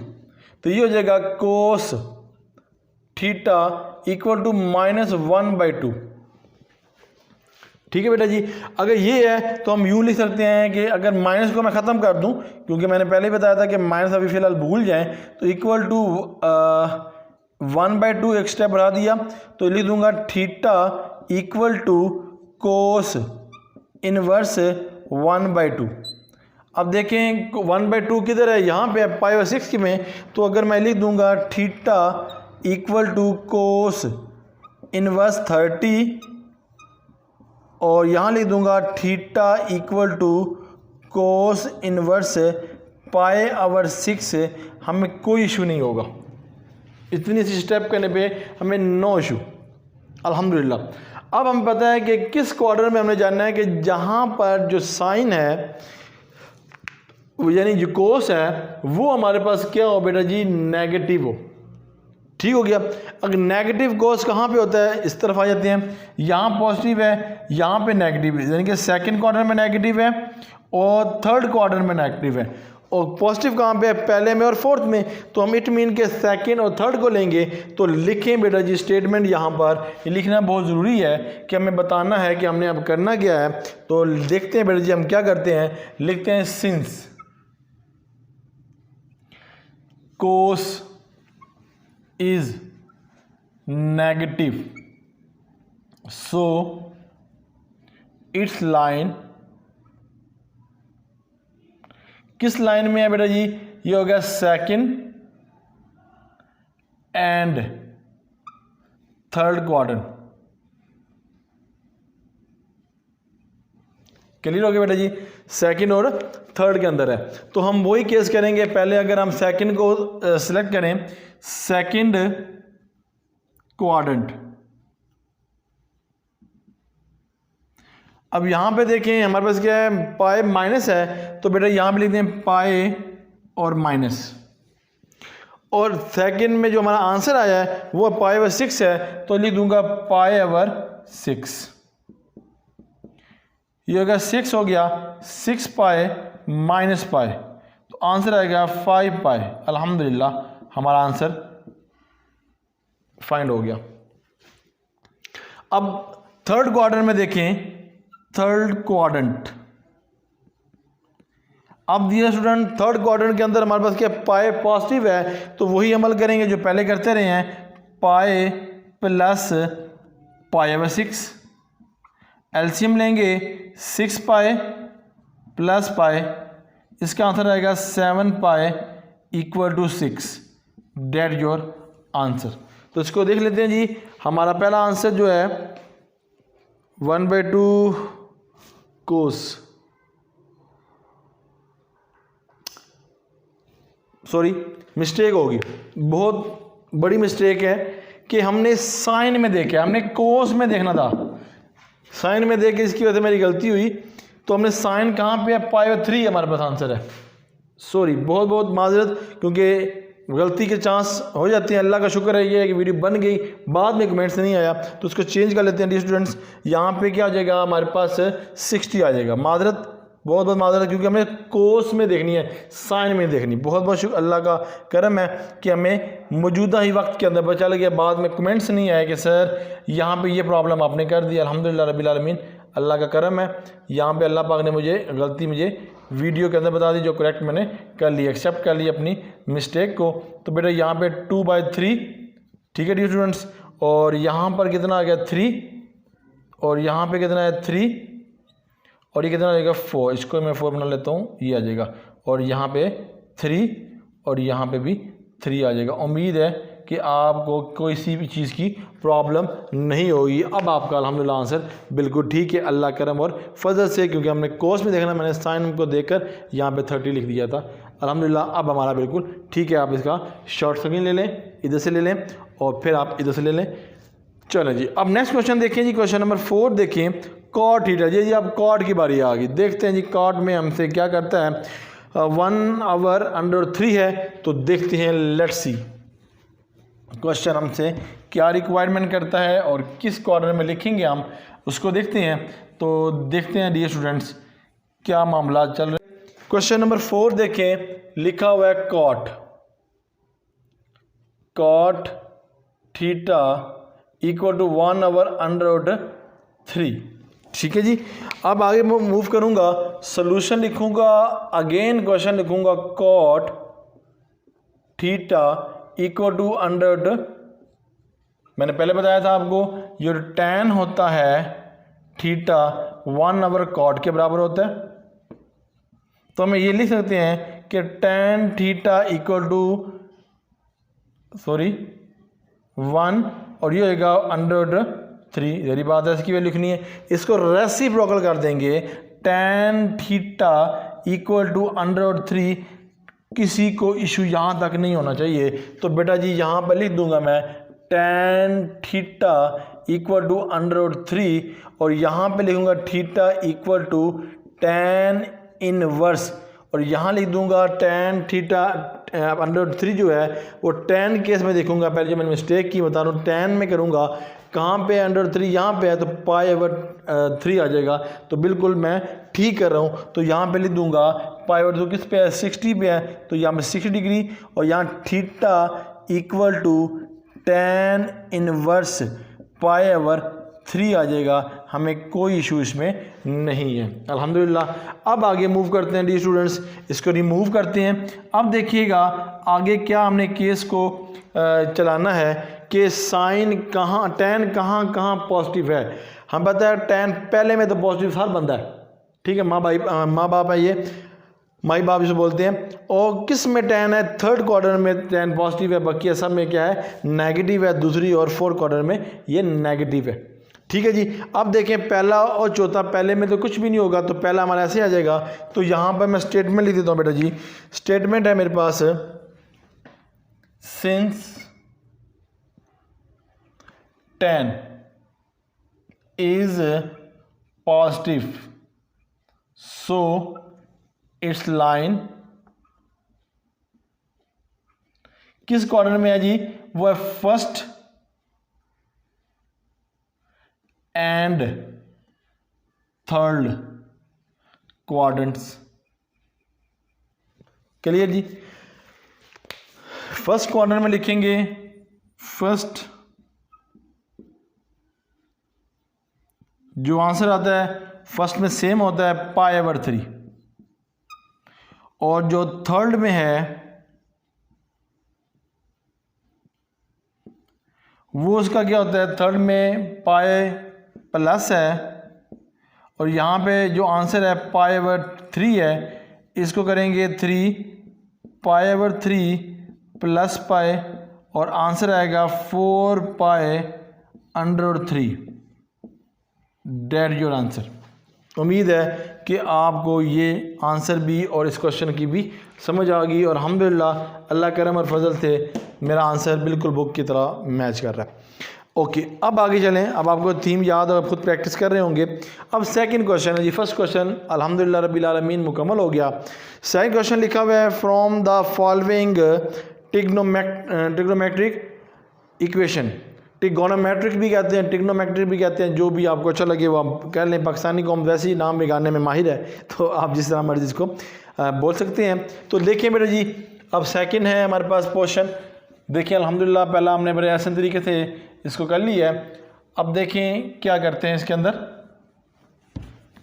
तो ये हो जाएगा कोस थीटा इक्वल टू -1/2। ठीक है बेटा जी। अगर ये है तो हम यूँ लिख सकते हैं कि अगर माइनस को मैं ख़त्म कर दूं, क्योंकि मैंने पहले ही बताया था कि माइनस अभी फ़िलहाल भूल जाएं, तो इक्वल टू 1/2 एक स्टेप बढ़ा दिया, तो लिख दूंगा theta equal to cos inverse 1/2। अब देखें 1/2 किधर है, यहाँ पे है π/6 में। तो अगर मैं लिख दूंगा theta equal to cos inverse 30, और यहाँ लिख दूंगा theta equal to cos inverse π/6। हमें कोई इशू नहीं होगा, इतनी सी स्टेप करने पे हमें नो इशू अल्हम्दुलिल्लाह। अब हमें पता है कि किस क्वाड्रेंट में हमने जानना है कि जहाँ पर जो साइन है यानी जो कोस है वो हमारे पास क्या हो बेटा जी, नेगेटिव हो। ठीक हो गया। अगर नेगेटिव कोस कहाँ पे होता है, इस तरफ आ जाते हैं, यहाँ पॉजिटिव है, यहाँ पे नेगेटिव है, यानी कि सेकंड क्वाड्रेंट में नेगेटिव है और थर्ड क्वाड्रेंट में नेगेटिव है। और पॉजिटिव कहाँ पे है, पहले में और फोर्थ में। तो हम इट मीन के सेकंड और थर्ड को लेंगे। तो लिखें बेटा जी स्टेटमेंट, यहाँ पर ये लिखना बहुत ज़रूरी है कि हमें बताना है कि हमने अब करना क्या है। तो देखते हैं बेटा जी हम क्या करते हैं, लिखते हैं since cos is negative so its line, किस लाइन में है बेटा जी, ये हो गया second and third quadrant. Clear हो गया बेटा जी, सेकंड और थर्ड के अंदर है। तो हम वही केस करेंगे, पहले अगर हम सेकंड को सिलेक्ट करें, सेकंड क्वाड्रेंट। अब यहाँ पे देखें हमारे पास क्या है, पाई माइनस है, तो बेटा यहाँ पे लिखते हैं पाई और माइनस। और सेकंड में जो हमारा आंसर आया है वो π/6 है, तो लिख दूंगा π/6। ये हो गया 6 हो गया, 6 पाए माइनस पाए, तो आंसर आएगा 5 पाए। अल्हम्दुलिल्लाह हमारा आंसर फाइंड हो गया। अब थर्ड क्वाड्रेंट में देखें, थर्ड क्वाड्रेंट, अब दिया स्टूडेंट थर्ड क्वाड्रेंट के अंदर हमारे पास क्या पाए पॉजिटिव है, तो वही अमल करेंगे जो पहले करते रहे हैं, पाए प्लस पाए बाई 6, एलसीएम लेंगे 6 पाए प्लस पाए, इसका आंसर आएगा 7 pi equal to 6, that your answer. तो इसको देख लेते हैं जी। हमारा पहला आंसर जो है 1/2 कोस, सॉरी मिस्टेक होगी, बहुत बड़ी मिस्टेक है कि हमने साइन में देखा, हमने कोस में देखना था, साइन में देख के इसकी वजह से मेरी गलती हुई। तो हमने साइन कहाँ पे है, π/3 हमारे पास आंसर है। सॉरी, बहुत बहुत माजरत, क्योंकि गलती के चांस हो जाते हैं। अल्लाह का शुक्र है ये कि वीडियो बन गई, बाद में कमेंट्स नहीं आया, तो उसको चेंज कर लेते हैं डी स्टूडेंट्स। यहाँ पे क्या आ जाएगा हमारे पास 60 आ जाएगा। माजरत, बहुत बहुत माजरत, क्योंकि हमें कोस में देखनी है, साइन में देखनी। बहुत बहुत शुक्र, अल्लाह का करम है कि हमें मौजूदा ही वक्त के अंदर बचा लग गया, बाद में कमेंट्स नहीं आए कि सर यहाँ पे ये प्रॉब्लम आपने कर दी। अल्हम्दुलिल्लाह रब्बिल आलमीन, अल्लाह का करम है। यहाँ पे अल्लाह पाक ने मुझे गलती वीडियो के अंदर बता दी, जो करेक्ट मैंने कर ली, एक्सेप्ट कर ली अपनी मिस्टेक को। तो बेटा यहाँ पे 2/3, ठीक है डी स्टूडेंट्स, और यहाँ पर कितना आ गया 3, और यहाँ पे कितना है 3, और ये कितना आ जाएगा 4, इसको मैं 4 बना लेता हूँ, ये आ जाएगा, और यहाँ पे 3 और यहाँ पे भी 3 आ जाएगा। उम्मीद है कि आपको कोई सी भी चीज़ की प्रॉब्लम नहीं होगी। अब आपका अल्हम्दुलिल्लाह आंसर बिल्कुल ठीक है, अल्लाह करम और फजल से, क्योंकि हमने कोर्स में देखना, मैंने साइन को देखकर यहाँ पे 30 लिख दिया था। अल्हम्दुलिल्लाह अब हमारा बिल्कुल ठीक है। आप इसका शॉर्ट स्क्रीन ले लें, इधर से ले लें और फिर आप इधर से ले लें। चलें जी, अब नेक्स्ट क्वेश्चन देखें जी, क्वेश्चन नंबर 4 देखें, कॉट थीटा। जी अब कॉट की बारी आ गई। देखते हैं जी कॉट में हमसे क्या करता है। 1/√3 है, तो देखते हैं, लेट्स सी क्वेश्चन हमसे क्या रिक्वायरमेंट करता है और किस कॉर्नर में लिखेंगे हम, उसको देखते हैं। तो देखते हैं डियर स्टूडेंट्स क्या मामला चल रहे हैं। क्वेश्चन नंबर 4 देखें, लिखा हुआ है कॉट थीटा इक्वल टू 1/√3। ठीक है जी, अब आगे मैं मूव करूंगा, सोल्यूशन लिखूंगा, अगेन क्वेश्चन लिखूंगा कॉट थीटा इक्वल टू मैंने पहले बताया था आपको, जो tan होता है थीटा 1/cot के बराबर होता है। तो हम ये लिख सकते हैं कि tan थीटा इक्वल टू 1, और ये होगा √3। यही बात है, इसकी वैल्यू लिखनी है। इसको रेसिप्रोकल कर देंगे, tan थीटा इक्वल टू √3। किसी को इशू यहाँ तक नहीं होना चाहिए। तो बेटा जी यहाँ पर लिख दूंगा मैं tan थीटा इक्वल टू √3, और यहाँ पे लिखूंगा theta equal to tan inverse, और यहाँ लिख दूंगा tan थीटा √3 जो है वो tan केस में देखूंगा। पहले जो मैंने मिस्टेक की बता रहा हूँ, tan में करूँगा, कहाँ पे √3 यहाँ पे है, तो π/3 आ जाएगा। तो बिल्कुल मैं ठीक कर रहा हूँ। तो यहाँ पे लिख दूंगा π/3 किस पे है, 60 पे है, तो यहाँ पे 60 डिग्री, और यहाँ theta equal to tan inverse π/3 आ जाएगा। हमें कोई इशू इसमें नहीं है अल्हम्दुलिल्लाह। अब आगे मूव करते हैं डी स्टूडेंट्स, इसको रिमूव करते हैं। अब देखिएगा आगे क्या हमने केस को चलाना है कि साइन कहाँ, tan कहाँ पॉजिटिव है। हम पता है tan पहले में तो पॉजिटिव हर बंदा है, ठीक है, माँ बाप है, ये माई बाप इसे बोलते हैं। और किस में tan है, थर्ड क्वार्टर में tan पॉजिटिव है, बाकी सब में क्या है, नेगेटिव है, दूसरी और फोर्थ क्वार्टर में ये नेगेटिव है। ठीक है जी, अब देखें पहला और चौथा, पहले में तो कुछ भी नहीं होगा, तो पहला हमारा ऐसे आ जाएगा। तो यहाँ पर मैं स्टेटमेंट लिख देता हूँ बेटा जी। स्टेटमेंट है मेरे पास, since tan is positive so its line किस क्वार्टर में है जी, वो है first and third quadrants. Clear जी। फर्स्ट क्वाड्रेंट में लिखेंगे, फर्स्ट जो आंसर आता है फर्स्ट में सेम होता है π/3, और जो थर्ड में है वो उसका क्या होता है, थर्ड में π+ है, और यहाँ पे जो आंसर है π/3 है, इसको करेंगे 3π/3 + π, और आंसर आएगा 4π√3। That your answer. उम्मीद है कि आपको ये आंसर भी और इस क्वेश्चन की भी समझ आ गई, और अल्हम्दुलिल्लाह अल्लाह करम और फजल से मेरा आंसर बिल्कुल बुक की तरह मैच कर रहा है। ओके, अब आगे चलें। अब आपको थीम याद और खुद प्रैक्टिस कर रहे होंगे। अब सेकंड क्वेश्चन है जी। फर्स्ट क्वेश्चन अल्हम्दुलिल्लाह रब्बिल आलमीन मुकम्मल हो गया। सेकंड क्वेश्चन लिखा हुआ है, from the following trigonometric equation. Trigonometric भी कहते हैं, ट्रिग्नोमेट्रिक भी कहते हैं, जो भी आपको अच्छा लगे वो आप कह लें। पाकिस्तानी कौम वैसे ही नाम बिगाड़ने में माहिर है, तो आप जिस तरह मर्जी इसको बोल सकते हैं। तो देखिए बेटा जी, अब सेकंड है हमारे पास पोर्शन। देखिए अल्हम्दुलिल्लाह पहला हमने बड़े आसान तरीके से इसको कर लिया है। अब देखें क्या करते हैं इसके अंदर।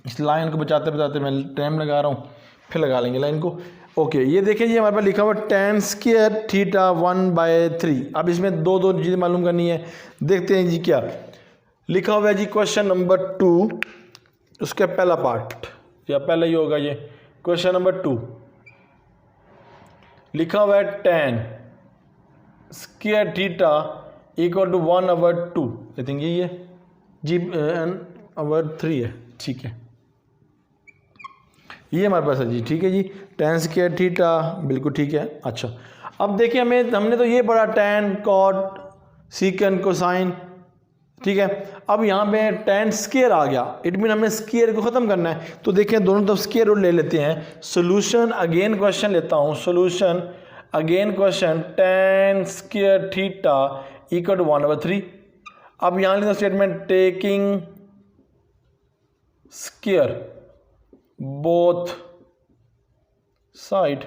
इस लाइन को बचाते बचाते मैं टाइम लगा रहा हूँ, फिर लगा लेंगे लाइन को। ओके, ये देखिए जी हमारे पास लिखा हुआ tan² θ 1/3। अब इसमें दो चीज़ें मालूम करनी है। देखते हैं जी क्या लिखा हुआ है जी। क्वेश्चन नंबर 2, उसका पहला पार्ट या पहला ही होगा ये। क्वेश्चन नंबर 2 लिखा हुआ है tan² θ = 1/2। आई थिंक यही है जी, n/3 है। ठीक है, ये हमारे पास है जी। ठीक है जी, tan² θ बिल्कुल ठीक है। अच्छा, अब देखिए हमने तो ये पढ़ा tan, cot, secant, cosine। ठीक है, अब यहाँ पे tan² आ गया, इट मीन हमने स्क्वायर को ख़त्म करना है। तो देखिए दोनों तरफ स्क्वायर रूट ले लेते हैं। सोल्यूशन अगेन क्वेश्चन लेता हूँ, सोल्यूशन अगेन क्वेश्चन tan² θ = 1/3। अब यहाँ लेते statement taking square both side,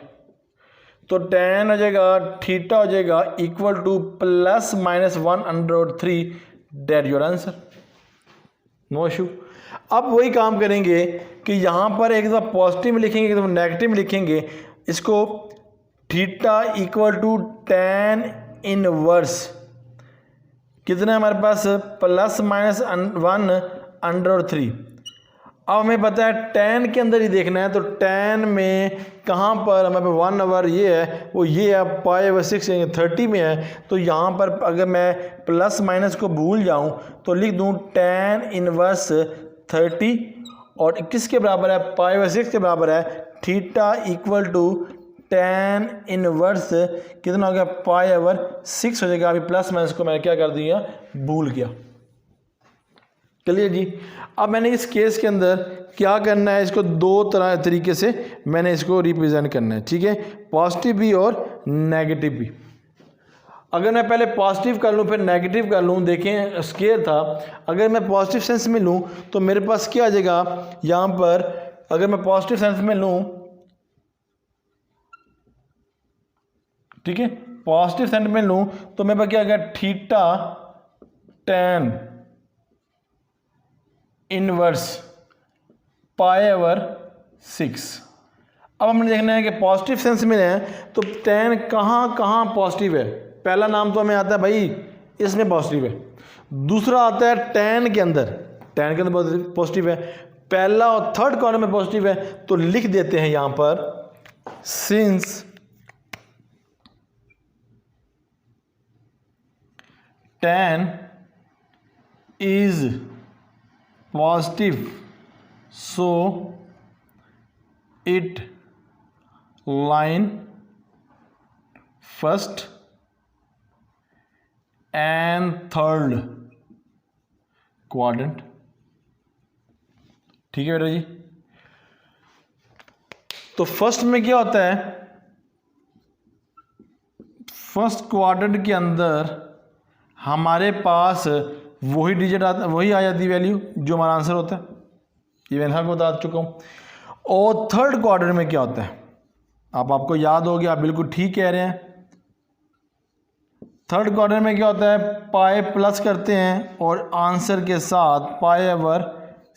तो tan हो जाएगा, थीटा हो जाएगा equal to ±1/3। That your answer, no issue. अब वही काम करेंगे कि यहाँ पर एक दफ़ा पॉजिटिव में लिखेंगे, एक दफ़ा नेगेटिव में लिखेंगे। इसको theta equal to tan inverse कितना है हमारे पास, ±1/3। अब हमें पता है tan के अंदर ही देखना है, तो tan में कहाँ पर हमारे 1/, ये है वो ये है π/6 यानी 30 में है। तो यहाँ पर अगर मैं प्लस माइनस को भूल जाऊँ तो लिख दूँ tan इनवर्स 30, और किसके बराबर है, π/6 के बराबर है। Theta equal to tan inverse कितना हो गया, π/6 हो जाएगा। अभी प्लस माइनस को मैं क्या कर दिया, भूल गया। चलिए जी, अब मैंने इस केस के अंदर क्या करना है, इसको दो तरीके से मैंने इसको रिप्रेजेंट करना है। ठीक है, पॉजिटिव भी और नेगेटिव भी। अगर मैं पहले पॉजिटिव कर लूँ फिर नेगेटिव कर लूँ, देखें स्क्वायर था, अगर मैं पॉजिटिव सेंस में लूँ तो मेरे पास क्या आ जाएगा यहाँ पर। अगर मैं पॉजिटिव सेंस में लूँ, ठीक है, पॉजिटिव सेंस में लूँ तो मेरे पास क्या आ गया, थीटा tan इनवर्स π/6। अब हमने देखना है कि पॉजिटिव सेंस में है तो tan कहाँ कहाँ पॉजिटिव है। पहला नाम तो हमें आता है भाई, इसमें पॉजिटिव है। दूसरा आता है tan के अंदर, tan के अंदर पॉजिटिव है। पहला और थर्ड कॉलम में पॉजिटिव है, तो लिख देते हैं यहाँ पर since tan is positive so it line first and third quadrant। ठीक है बेटा जी। तो फर्स्ट में क्या होता है, फर्स्ट क्वाड्रेंट के अंदर हमारे पास वही डिजिट आता, वही आ जाती वैल्यू जो हमारा आंसर होता है। ये मैंने आपको बता चुका हूँ। और थर्ड क्वाड्रेंट में क्या होता है? अब आपको याद हो गया, आप बिल्कुल ठीक कह रहे हैं। थर्ड क्वाड्रेंट में क्या होता है? पाई प्लस करते हैं और आंसर के साथ पाई ओवर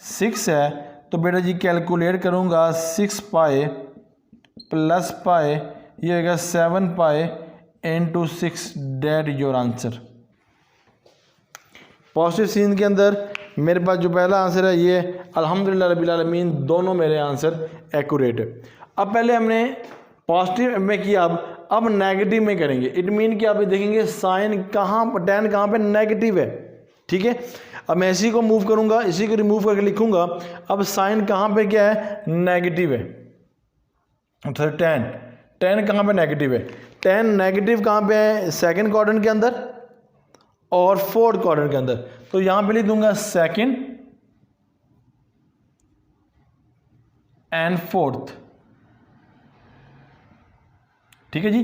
6 है, तो बेटा जी कैलकुलेट करूँगा 6 पाई प्लस पाई, ये होगा 7 pi into 6, that your answer. Positive sine के अंदर मेरे पास जो पहला आंसर है ये अल्हम्दुलिल्लाह रब्बिल आलमीन, दोनों मेरे आंसर एक्यूरेट है। अब पहले हमने पॉजिटिव में किया, अब नेगेटिव में करेंगे। इट मीन कि आप देखेंगे साइन कहाँ, tan कहाँ पे नेगेटिव है, ठीक है। अब मैं इसी को मूव करूँगा, इसी को रिमूव करके लिखूँगा। अब साइन कहाँ पे क्या है? नेगेटिव है। तो tan कहाँ पे नेगेटिव है? tan नेगेटिव कहाँ पे है? सेकंड क्वाड्रेंट के अंदर और फोर्थ क्वाड्रेंट के अंदर। तो यहाँ पे लिख दूंगा सेकंड एंड फोर्थ, ठीक है जी।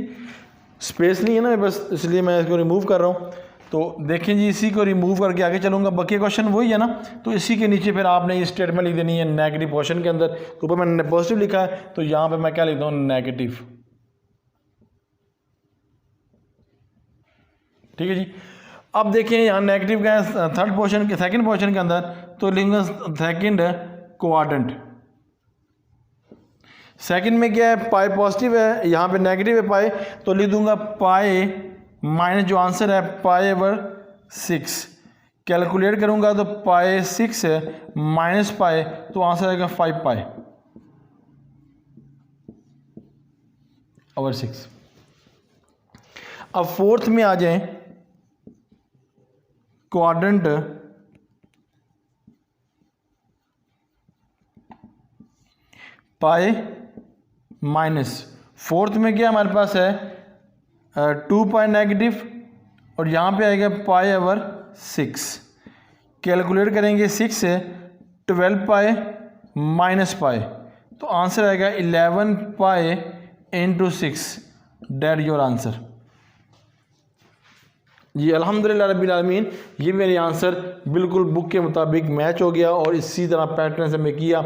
स्पेस नहीं है ना बस, इसलिए मैं इसको रिमूव कर रहा हूँ। तो देखें जी, इसी को रिमूव करके आगे चलूँगा। बाकी क्वेश्चन वही है ना, तो इसी के नीचे फिर आपने ये स्टेटमेंट लिख देनी है नेगेटिव पोर्शन के अंदर। तो ऊपर मैंने पॉजिटिव लिखा है, तो यहाँ पे मैं क्या लिखता हूँ? नेगेटिव, ठीक है जी। अब देखिए यहाँ नेगेटिव का है थर्ड पोर्शन के, सेकंड पोर्शन के अंदर, तो लिखूंगा सेकंड क्वाड्रेंट। सेकंड में क्या है? पाई पॉजिटिव है, यहाँ पे नेगेटिव है पाई, तो लिख दूंगा पाई माइनस जो आंसर है पाई ओवर 6। कैलकुलेट करूंगा तो पाई 6 है माइनस पाई, तो आंसर आएगा 5 पाई ओवर 6। अब फोर्थ में आ जाएं, क्वाड्रेंट पाई माइनस, फोर्थ में क्या हमारे पास है? 2 पाई नेगेटिव, और यहाँ पे आएगा पाई ओवर 6। कैलकुलेट करेंगे 6 से 12 पाई माइनस पाई, तो आंसर आएगा 11 pi into 6, that your answer. जी अल्हम्दुलिल्लाह रब्बिल आलमीन, ये मेरे आंसर बिल्कुल बुक के मुताबिक मैच हो गया और इसी तरह पैटर्न से मैं किया।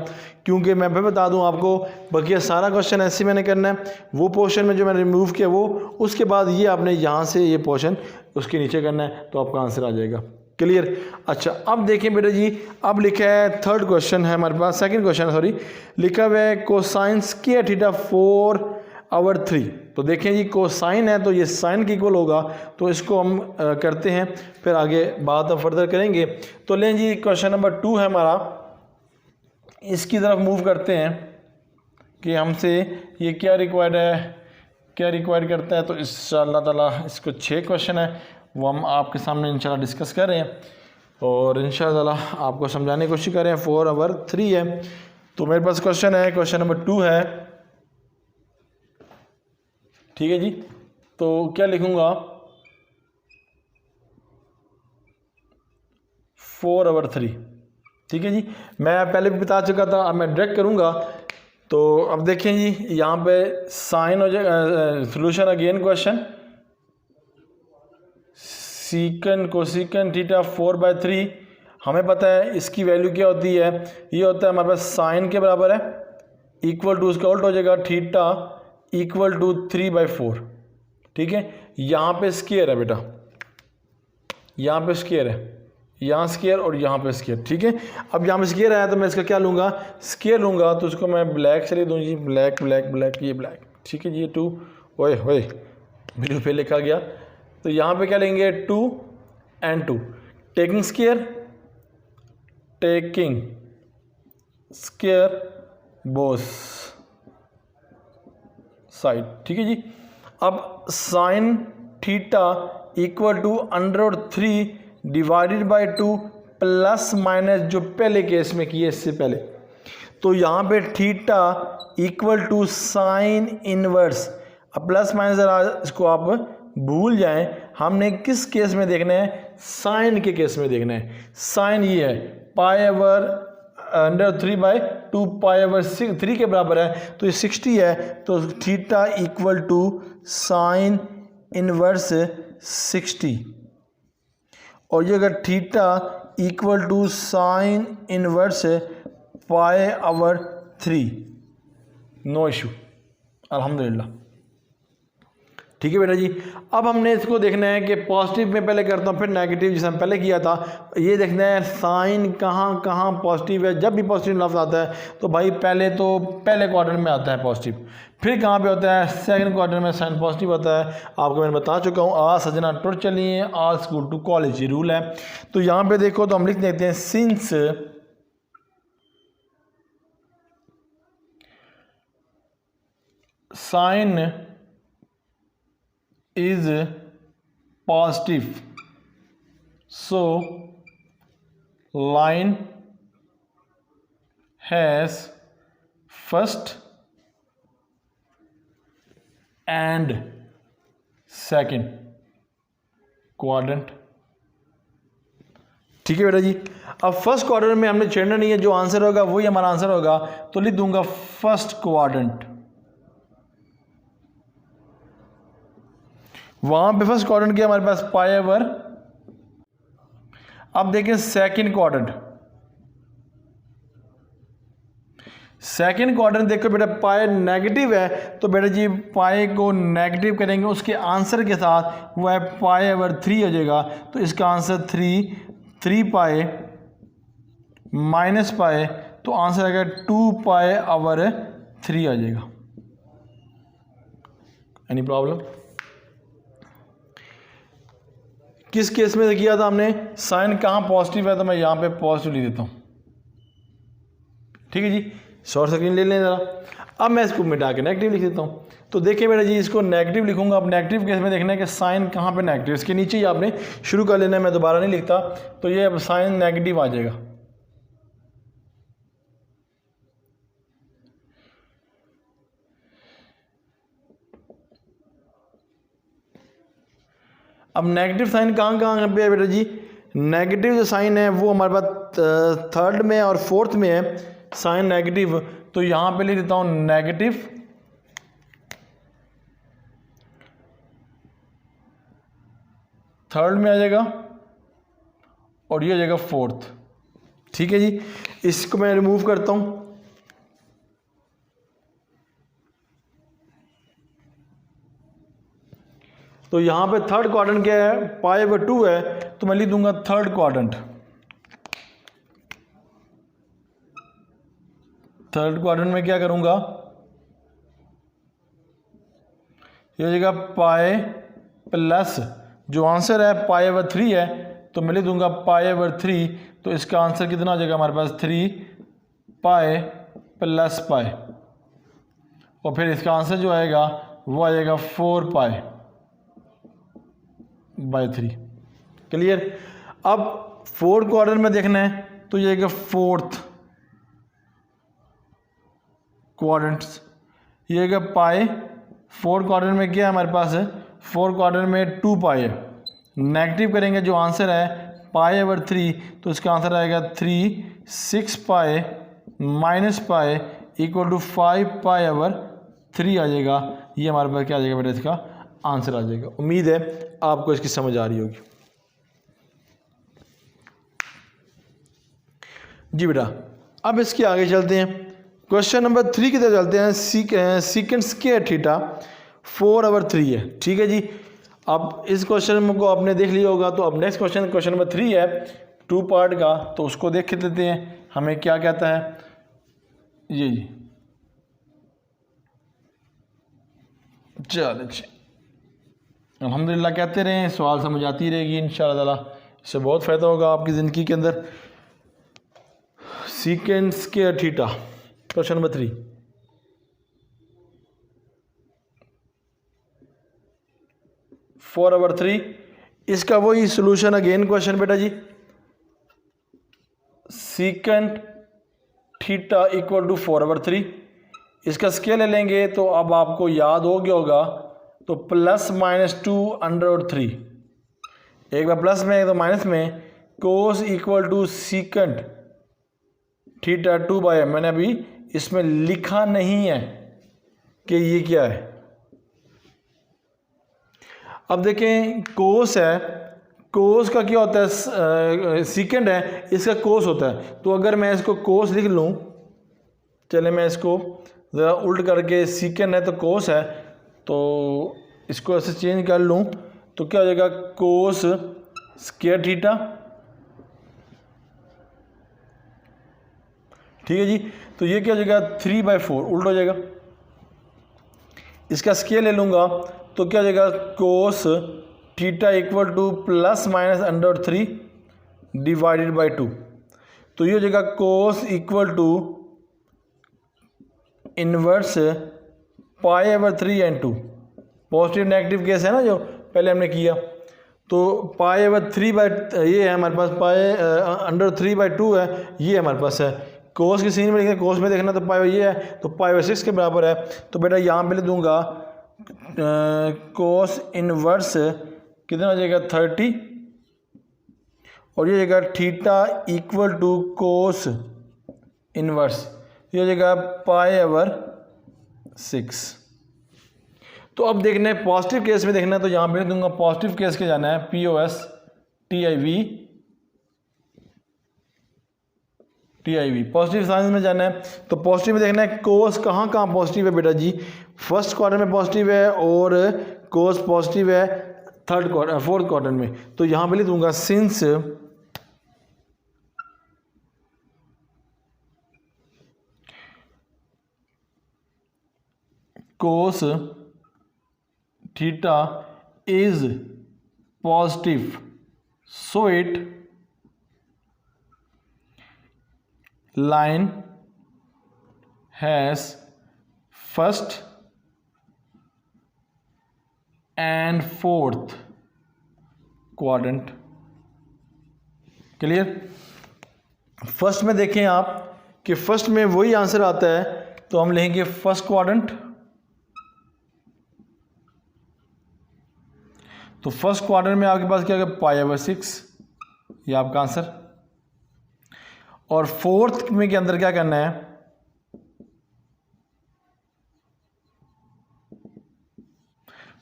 क्योंकि मैं फिर बता दूं आपको, बकिया सारा क्वेश्चन ऐसे मैंने करना है। वो पोर्शन में जो मैंने रिमूव किया वो, उसके बाद ये आपने यहाँ से ये पोर्शन उसके नीचे करना है, तो आपका आंसर आ जाएगा। क्लियर? अच्छा, अब देखें बेटा जी, अब लिखा है थर्ड क्वेश्चन है हमारे पास, सेकेंड क्वेश्चन सॉरी, लिखा हुआ है कोसाइन स्क्वायर थीटा 4 ओवर 3। तो देखें जी, कोसाइन है तो ये साइन के इक्वल होगा, तो इसको हम करते हैं, फिर आगे बात अब फर्दर करेंगे। तो लें जी, क्वेश्चन नंबर 2 है हमारा, इसकी तरफ मूव करते हैं कि हमसे ये क्या रिक्वायर्ड है, क्या रिक्वायर करता है। तो इंशाअल्लाह ताला इसको 6 क्वेश्चन है, वो हम आपके सामने इंशाल्लाह डिस्कस कर रहे हैं और इंशाअल्लाह आपको समझाने की कोशिश कर रहे हैं। 4 ओवर 3 है। तो मेरे पास क्वेश्चन है, क्वेश्चन नंबर 2 है, ठीक है जी। तो क्या लिखूंगा? 4 ओवर 3, ठीक है जी। मैं पहले भी बता चुका था, अब मैं डायरेक्ट करूंगा। तो अब देखें जी, यहाँ पे साइन हो जाएगा, solution again question, secant cosecant theta 4/3। हमें पता है इसकी वैल्यू क्या होती है, ये होता है हमारे पास साइन के बराबर है, इक्वल टू उसका उल्ट हो जाएगा थीटा इक्वल टू 3/4, ठीक है। यहाँ पे स्क्वायर है बेटा, यहाँ पे स्क्वायर है, यहाँ स्क्वायर और यहाँ पे स्क्वायर, ठीक है। अब यहाँ पे स्क्वायर आया तो मैं इसका क्या लूँगा? स्क्वायर लूँगा, तो इसको मैं ब्लैक से ले दूँ जी, ब्लैक ब्लैक ब्लैक, ये ब्लैक, ठीक है जी। ये 2 ओए ओए बिल्कुल पे लिखा गया। तो यहाँ पे क्या लेंगे? 2 and 2, taking square, taking square both side, ठीक है जी। अब sine theta equal to √3 divided by 2 plus minus जो पहले केस में किए इससे पहले, तो यहाँ पे theta equal to sine inverse. अब प्लस माइनस ज़रा इसको आप भूल जाएं, हमने किस केस में देखना है? साइन के केस में देखना है। साइन ये है पाई ओवर √3/2 पाई ओवर 3 के बराबर है, तो ये 60 है, तो theta equal to sine inverse 60, और ये अगर theta equal to sine inverse pi over 3, no issue, अल्हम्दुलिल्लाह। ठीक है बेटा जी। अब हमने इसको देखना है कि पॉजिटिव में पहले करता हूँ फिर नेगेटिव, जैसे हम पहले किया था। ये देखना है साइन कहाँ कहाँ पॉजिटिव है। जब भी पॉजिटिव लफ्ज़ आता है तो भाई पहले तो पहले क्वार्टर में आता है पॉजिटिव, फिर कहाँ पे होता है सेकंड क्वार्टर में साइन पॉजिटिव होता है। आपको मैंने बता चुका हूँ, आ सजना टुर चलिए आल स्कूल टू कॉलेज, ये रूल है। तो यहाँ पे देखो तो हम लिख देते हैं since sign is positive, so line has first and second quadrant। ठीक है बेटा जी। अब फर्स्ट क्वाड्रेंट में हमने छेड़ना नहीं है, जो आंसर होगा वही हमारा आंसर होगा, तो लिख दूंगा फर्स्ट क्वाड्रेंट। वहां पे फर्स्ट क्वाड्रेंट किया हमारे पास पाई ओवर। अब देखें सेकंड क्वाड्रेंट, सेकंड क्वाड्रेंट देखो बेटा पाई नेगेटिव है, तो बेटा जी पाई को नेगेटिव करेंगे उसके आंसर के साथ, वो है पाई ओवर 3 हो जाएगा। तो इसका आंसर 3 पाई माइनस पाई, तो आंसर आएगा 2 पाई ओवर 3 आ जाएगा। Any problem? किस केस में किया था हमने, साइन कहाँ पॉजिटिव है तो मैं यहाँ पे पॉजिटिव लिख देता हूँ। ठीक है जी, शॉर्ट स्क्रीन ले लें ज़रा। अब मैं इसको मिटा के नेगेटिव लिख देता हूँ। तो देखिए बेटा जी इसको नेगेटिव लिखूंगा। अब नेगेटिव केस में देखना है कि साइन कहाँ पे नेगेटिव, इसके नीचे ही आपने शुरू कर लेना है, मैं दोबारा नहीं लिखता। तो ये अब साइन नेगेटिव आ जाएगा। अब नेगेटिव साइन कहाँ कहाँ पे है बेटा जी, नेगेटिव जो साइन है वो हमारे पास थर्ड में और फोर्थ में है साइन नेगेटिव। तो यहाँ पे लिख देता हूँ नेगेटिव, थर्ड में आ जाएगा और ये आ जाएगा फोर्थ। ठीक है जी, इसको मैं रिमूव करता हूँ। तो यहाँ पे थर्ड क्वाड्रेंट क्या है, पाई ओवर 2 है, तो मैं लिख दूंगा थर्ड क्वाड्रेंट। थर्ड क्वाड्रेंट में क्या करूंगा, ये हो जाएगा पाई प्लस, जो आंसर है पाई ओवर 3 है, तो मैं लिख दूंगा पाई ओवर 3। तो इसका आंसर कितना आ जाएगा हमारे पास 3 पाई प्लस पाई, और फिर इसका आंसर जो आएगा वो आ जाएगा 4 पाई बाय 3। क्लियर? अब फोर्थ क्वाड्रेंट में देखना है तो ये आएगा फोर्थ क्वाड्रेंट्स, ये आएगा पाई। फोर्थ क्वाड्रेंट में क्या है हमारे पास है, फोर्थ क्वाड्रेंट में 2 पाई है। नेगेटिव करेंगे जो आंसर है पाई ओवर 3, तो इसका आंसर आएगा 6 pi minus pi equal to 5 pi over 3 आ जाएगा। ये हमारे पास क्या आ जाएगा बेटा, इसका आंसर आ जाएगा। उम्मीद है आपको इसकी समझ आ रही होगी। जी बेटा, अब इसके आगे चलते हैं, क्वेश्चन नंबर 3 की तरफ चलते हैं। सीकेंट स्क्वायर थीटा 4 ओवर 3 है। ठीक है जी, अब इस क्वेश्चन को आपने देख लिया होगा। तो अब नेक्स्ट क्वेश्चन नंबर 3 है 2 पार्ट का, तो उसको देख लेते हैं हमें क्या कहता है। ये जी चलिए, अल्हम्दुलिल्लाह कहते रहें, सवाल समझ आती रहेगी इंशाअल्लाह ताला, इससे बहुत फ़ायदा होगा आपकी ज़िंदगी के अंदर। Secant square theta question number 3, 4 over 3, इसका वही सोल्यूशन अगेन क्वेश्चन बेटा जी। Secant theta equal to 4 over 3, इसका स्केल ले लेंगे तो अब आपको याद हो गया होगा, तो प्लस माइनस 2 अंडर रूट 3, एक बार प्लस में एक तो माइनस में, cos equal to secant theta 2 by, मैंने अभी इसमें लिखा नहीं है कि ये क्या है। अब देखें कोस है, कोस का क्या होता है, सीकेंट है, इसका कोस होता है। तो अगर मैं इसको कोस लिख लूँ, चले मैं इसको ज़रा उल्ट करके सीकेंड है तो कोस है, तो इसको ऐसे चेंज कर लूँ तो क्या हो जाएगा, कोस स्क्वायर थीटा। ठीक है जी, तो ये क्या हो जाएगा 3/4 उल्ट हो जाएगा। इसका स्केयर ले लूँगा तो क्या हो जाएगा, cos theta equal to ±√3 divided by 2। तो ये हो जाएगा cos equal to inverse π/3 2। Positive negative case है ना जो पहले हमने किया, तो π/3 ये है हमारे पास, π√3/2 है, ये हमारे पास है। कोस की सीन में लिखें, कोस में देखना तो पाई ये है, तो π/6 के बराबर है। तो बेटा यहाँ पे ले दूंगा कोस इनवर्स कितना हो जाएगा 30, और ये हो जाएगा theta equal to cos inverse, ये हो जाएगा π/6। तो अब देखना है पॉजिटिव केस में देखना है, तो यहाँ पे दूंगा पॉजिटिव केस के जाना है, POSTIV पॉजिटिव साइन में जाना है। तो पॉजिटिव में देखना है कोस कहाँ कहाँ पॉजिटिव है बेटा जी, फर्स्ट क्वार्टर में पॉजिटिव है और कोस पॉजिटिव है फोर्थ क्वार्टर में। तो यहाँ पे लिख दूंगा since cos theta is positive so it line has first and fourth quadrant. Clear. First में देखें आप कि फर्स्ट में वही आंसर आता है, तो हम लिखेंगे फर्स्ट क्वाड्रेंट। तो फर्स्ट क्वार्टर में आपके पास क्या होगा π/6, ये आपका आंसर। और फोर्थ में के अंदर क्या करना है,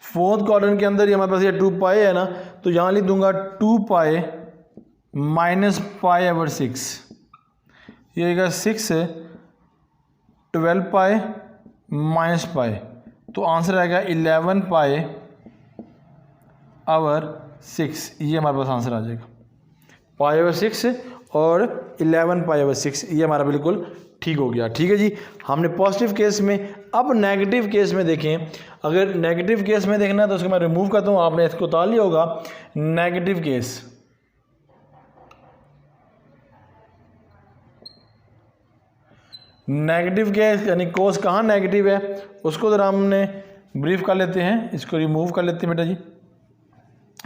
फोर्थ क्वाड्रेंट के अंदर ही हमारे पास ये 2π है ना, तो यहां लिख दूंगा 2π माइनस π/6, ये होगा 6 12π माइनस π, तो आंसर आएगा 11π/6। ये हमारे पास आंसर आ जाएगा, π/6 और 11π/6, ये हमारा बिल्कुल ठीक हो गया। ठीक है जी, हमने पॉजिटिव केस में। अब नेगेटिव केस में देखें, अगर नेगेटिव केस में देखना है तो उसको मैं रिमूव करता हूँ, आपने इसको उतार लिया होगा। नेगेटिव केस, नेगेटिव केस यानी कोस कहाँ नेगेटिव है उसको ज़रा हमने ब्रीफ कर लेते हैं, इसको रिमूव कर लेते हैं बेटा जी।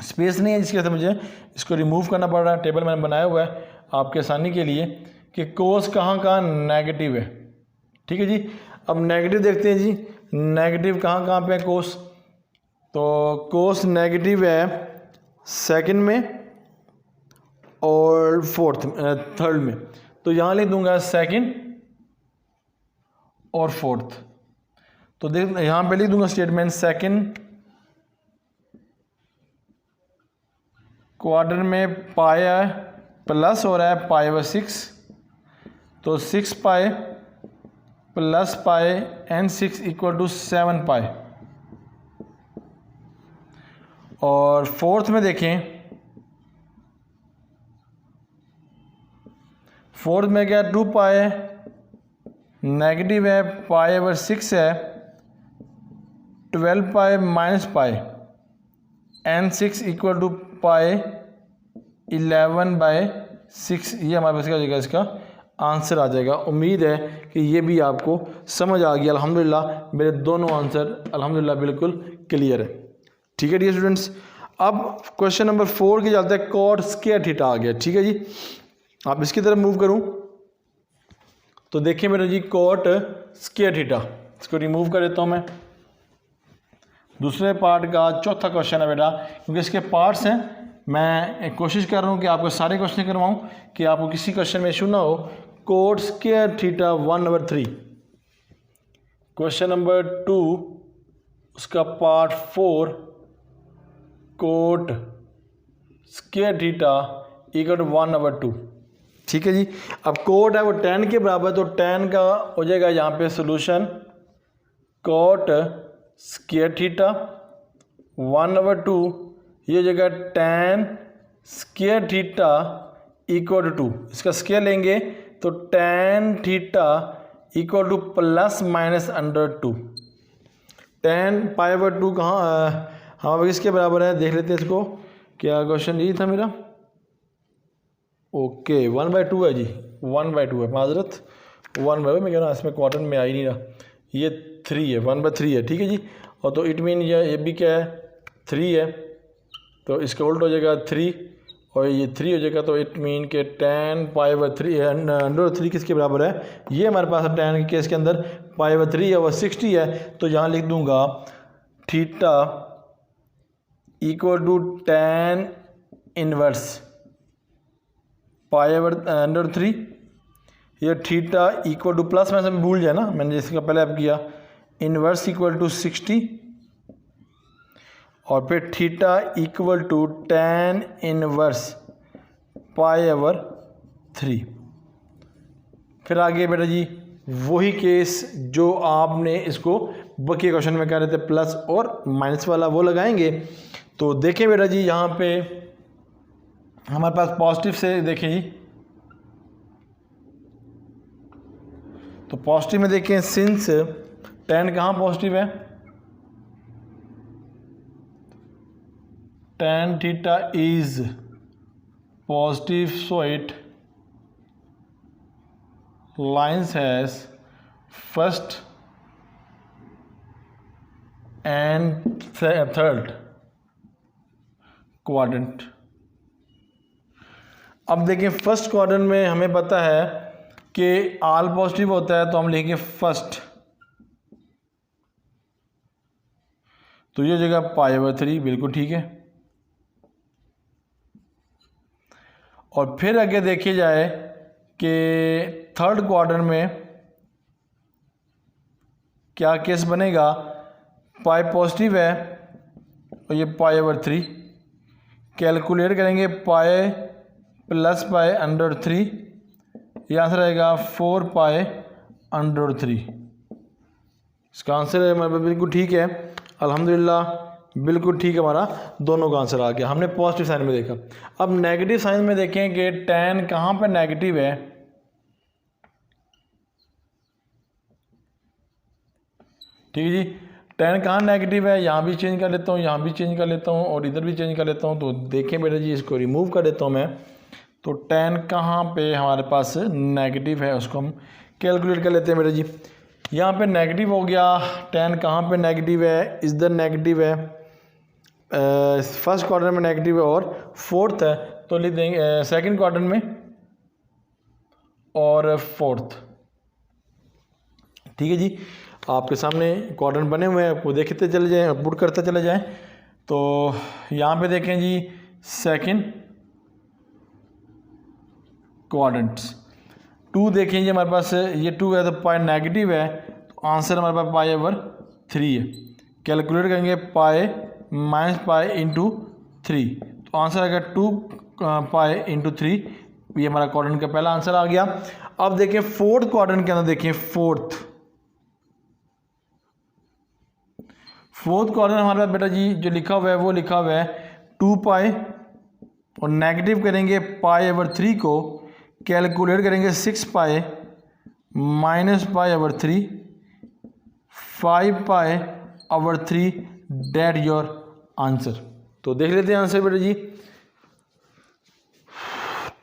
स्पेस नहीं है जिसकी वजह से मुझे इसको रिमूव करना पड़ रहा है। टेबल मैंने बनाया हुआ है आपके आसानी के लिए कि कोस कहाँ कहाँ नेगेटिव है। ठीक है जी, अब नेगेटिव देखते हैं जी, नेगेटिव कहाँ कहाँ पे है कोस। तो कोस नेगेटिव है सेकंड में और थर्ड में, तो यहाँ लिख दूंगा सेकंड और फोर्थ। तो देख यहाँ पे लिख दूंगा स्टेटमेंट सेकंड क्वार्टर में पाया प्लस हो रहा है π/6, तो 6π + π and 6 = 7π। और फोर्थ में देखें, फोर्थ में क्या 2π है, नेगेटिव है, π/6 है, 12π माइनस π and 6 = π 11/6। ये हमारे पास क्या हो जाएगा, इसका आंसर आ जाएगा। उम्मीद है कि ये भी आपको समझ आ गया। अल्हम्दुलिल्लाह मेरे दोनों आंसर अल्हम्दुलिल्लाह बिल्कुल क्लियर है। ठीक है डियर स्टूडेंट्स, अब क्वेश्चन नंबर 4 की जाते हैं। कॉट स्क्वायर थीटा आ गया। ठीक है जी, आप इसकी तरफ मूव करूं तो देखिए मेरा जी कॉट स्क्वायर थीटा, इसको रिमूव कर देता हूं मैं। दूसरे पार्ट का चौथा क्वेश्चन है बेटा, क्योंकि इसके पार्ट्स हैं, मैं कोशिश कर रहा हूं कि आपको सारे क्वेश्चन करवाऊं कि आपको किसी क्वेश्चन में इशू ना हो। Coat square theta 1/3, question number 2 उसका पार्ट 4, कोट स्क्वायर थीटा = 1/2। ठीक है जी, अब कोट है वो tan के बराबर, तो tan का हो जाएगा यहाँ पे सोल्यूशन कॉट स्क्वायर थीटा 1/2 ये हो जाएगा tan square theta equal to, इसका स्क्वायर लेंगे तो tan theta equal to plus minus √2। tan π/2 कहाँ हाँ इसके बराबर है, देख लेते हैं इसको। क्या क्वेश्चन यही था मेरा? ओके 1/2 है जी, 1/2 है, माजरत 1/2 मैं कह रहा हूँ, इसमें क्वार्टर में आ ही नहीं रहा, ये 3 है, 1/3 है, ठीक है जी। और तो इट मीन ये भी क्या है 3 है, तो इसका उल्ट हो जाएगा 3 और ये 3 हो जाएगा, तो इट मीन के tan π/3 √3 किसके बराबर है? ये हमारे पास tan के केस के अंदर π/3 है, वह 60 है, तो यहाँ लिख दूंगा theta equal to tan inverse π/3, ये थीटा इक्वल टू प्लस में से भूल जाए ना, मैंने जिसका पहले आप किया, इनवर्स इक्वल टू 60 और फिर theta equal to tan inverse π/3। फिर आगे बेटा जी वही केस जो आपने इसको बाकी क्वेश्चन में कह रहे थे प्लस और माइनस वाला, वो लगाएंगे। तो देखें बेटा जी यहाँ पे हमारे पास पॉजिटिव से देखें जी, तो पॉजिटिव में देखें सिंस tan कहाँ पॉजिटिव है, tan theta is positive, so it lines has first and third quadrant. अब देखिए फर्स्ट क्वाड्रेंट में हमें पता है कि ऑल पॉजिटिव होता है, तो हम लिखेंगे फर्स्ट, तो ये जगह π/3 बिल्कुल ठीक है। और फिर आगे देखी जाए कि थर्ड क्वाड्रेंट में क्या केस बनेगा, पाई पॉजिटिव है और ये π/3, कैलकुलेट करेंगे पाई प्लस π/3, ये आंसर आएगा 4π/3। इसका आंसर है हमारा बिल्कुल ठीक है, अल्हम्दुलिल्लाह बिल्कुल ठीक है, हमारा दोनों का आंसर आ गया। हमने पॉजिटिव साइन में देखा। अब नेगेटिव साइन में देखें कि tan कहाँ पे नेगेटिव है, ठीक है जी। tan कहाँ नेगेटिव है, यहाँ भी चेंज कर लेता हूँ, यहाँ भी चेंज कर लेता हूँ और इधर भी चेंज कर लेता हूँ। तो देखें बेटा जी इसको रिमूव कर देता हूँ मैं, तो tan कहाँ पे हमारे पास नेगेटिव है उसको हम कैलकुलेट कर लेते हैं बेटा जी। यहाँ पे नेगेटिव हो गया, tan कहाँ पे नेगेटिव है, इधर नेगेटिव है, फर्स्ट क्वाड्रेंट में नेगेटिव है और फोर्थ है, तो लिख देंगे सेकंड क्वाड्रेंट में और फोर्थ, ठीक है जी। आपके सामने क्वाड्रेंट बने हुए हैं, आपको देखते चले जाएं, पुट करते चले जाएं। तो यहाँ पे देखें जी सेकंड क्वाड्रेंट्स 2 देखें जी, हमारे पास ये 2 है तो पाई नेगेटिव है, तो आंसर हमारे पास π/3 है। कैलकुलेट करेंगे पाई माइनस पाई इंटू 3, तो आंसर आएगा 2π/3। ये हमारा क्वाड्रेंट का पहला आंसर आ गया। अब देखें फोर्थ क्वाड्रेंट के अंदर, देखें फोर्थ क्वाड्रेंट हमारे पास बेटा जी जो लिखा हुआ है वो लिखा हुआ है 2π और नेगेटिव करेंगे π/3 को, कैलकुलेट करेंगे 6π माइनस π/3, 5π/3 डेट योर आंसर। तो देख लेते हैं आंसर बेटा जी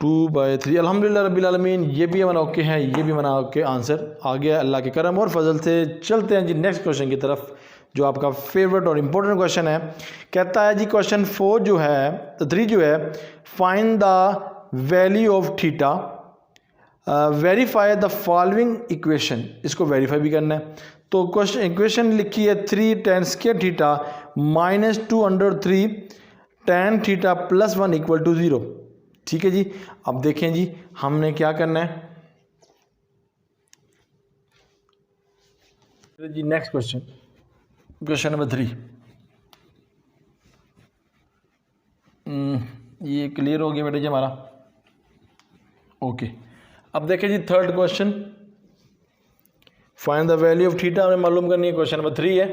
2/3। अल्हम्दुलिल्लाह रब्बिल आलमीन, ये भी हमारा ओके है, ये भी हमारा ओके आंसर आ गया अल्लाह के करम और फजल से। चलते हैं जी नेक्स्ट क्वेश्चन की तरफ, जो आपका फेवरेट और इम्पोर्टेंट क्वेश्चन है। कहता है जी क्वेश्चन 4 जो है 3 जो है, find the value of theta, verify the following equation. इसको वेरीफाई भी करना है। तो क्वेश्चन इक्वेशन लिखी है 3 tan square theta minus 2/3 tan theta plus 1 equal to 0, ठीक है जी। अब देखें जी हमने क्या करना है जी। नेक्स्ट क्वेश्चन, क्वेश्चन नंबर 3, ये क्लियर हो गया बेटा जी हमारा, ओके। अब देखें जी third question, find the value of theta हमें मालूम करनी है, क्वेश्चन नंबर 3 है।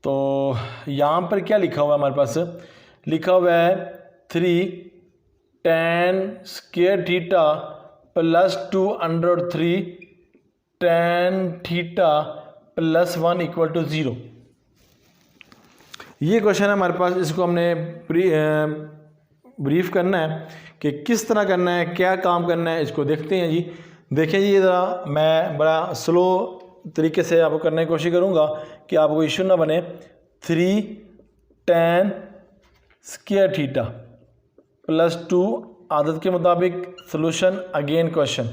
तो यहाँ पर क्या लिखा हुआ है हमारे पास, लिखा हुआ है 3 tan square theta plus 2√3 tan theta plus 1 equal to 0। ये क्वेश्चन है हमारे पास, इसको हमने ब्रीफ करना है कि किस तरह करना है, क्या काम करना है, इसको देखते हैं जी। देखें जी, ये ज़रा मैं बड़ा स्लो तरीके से आपको करने की कोशिश करूँगा कि आपको इशू ना बने। 3 tan स्क्वायर थीटा प्लस 2, आदत के मुताबिक सोल्यूशन अगेन क्वेश्चन,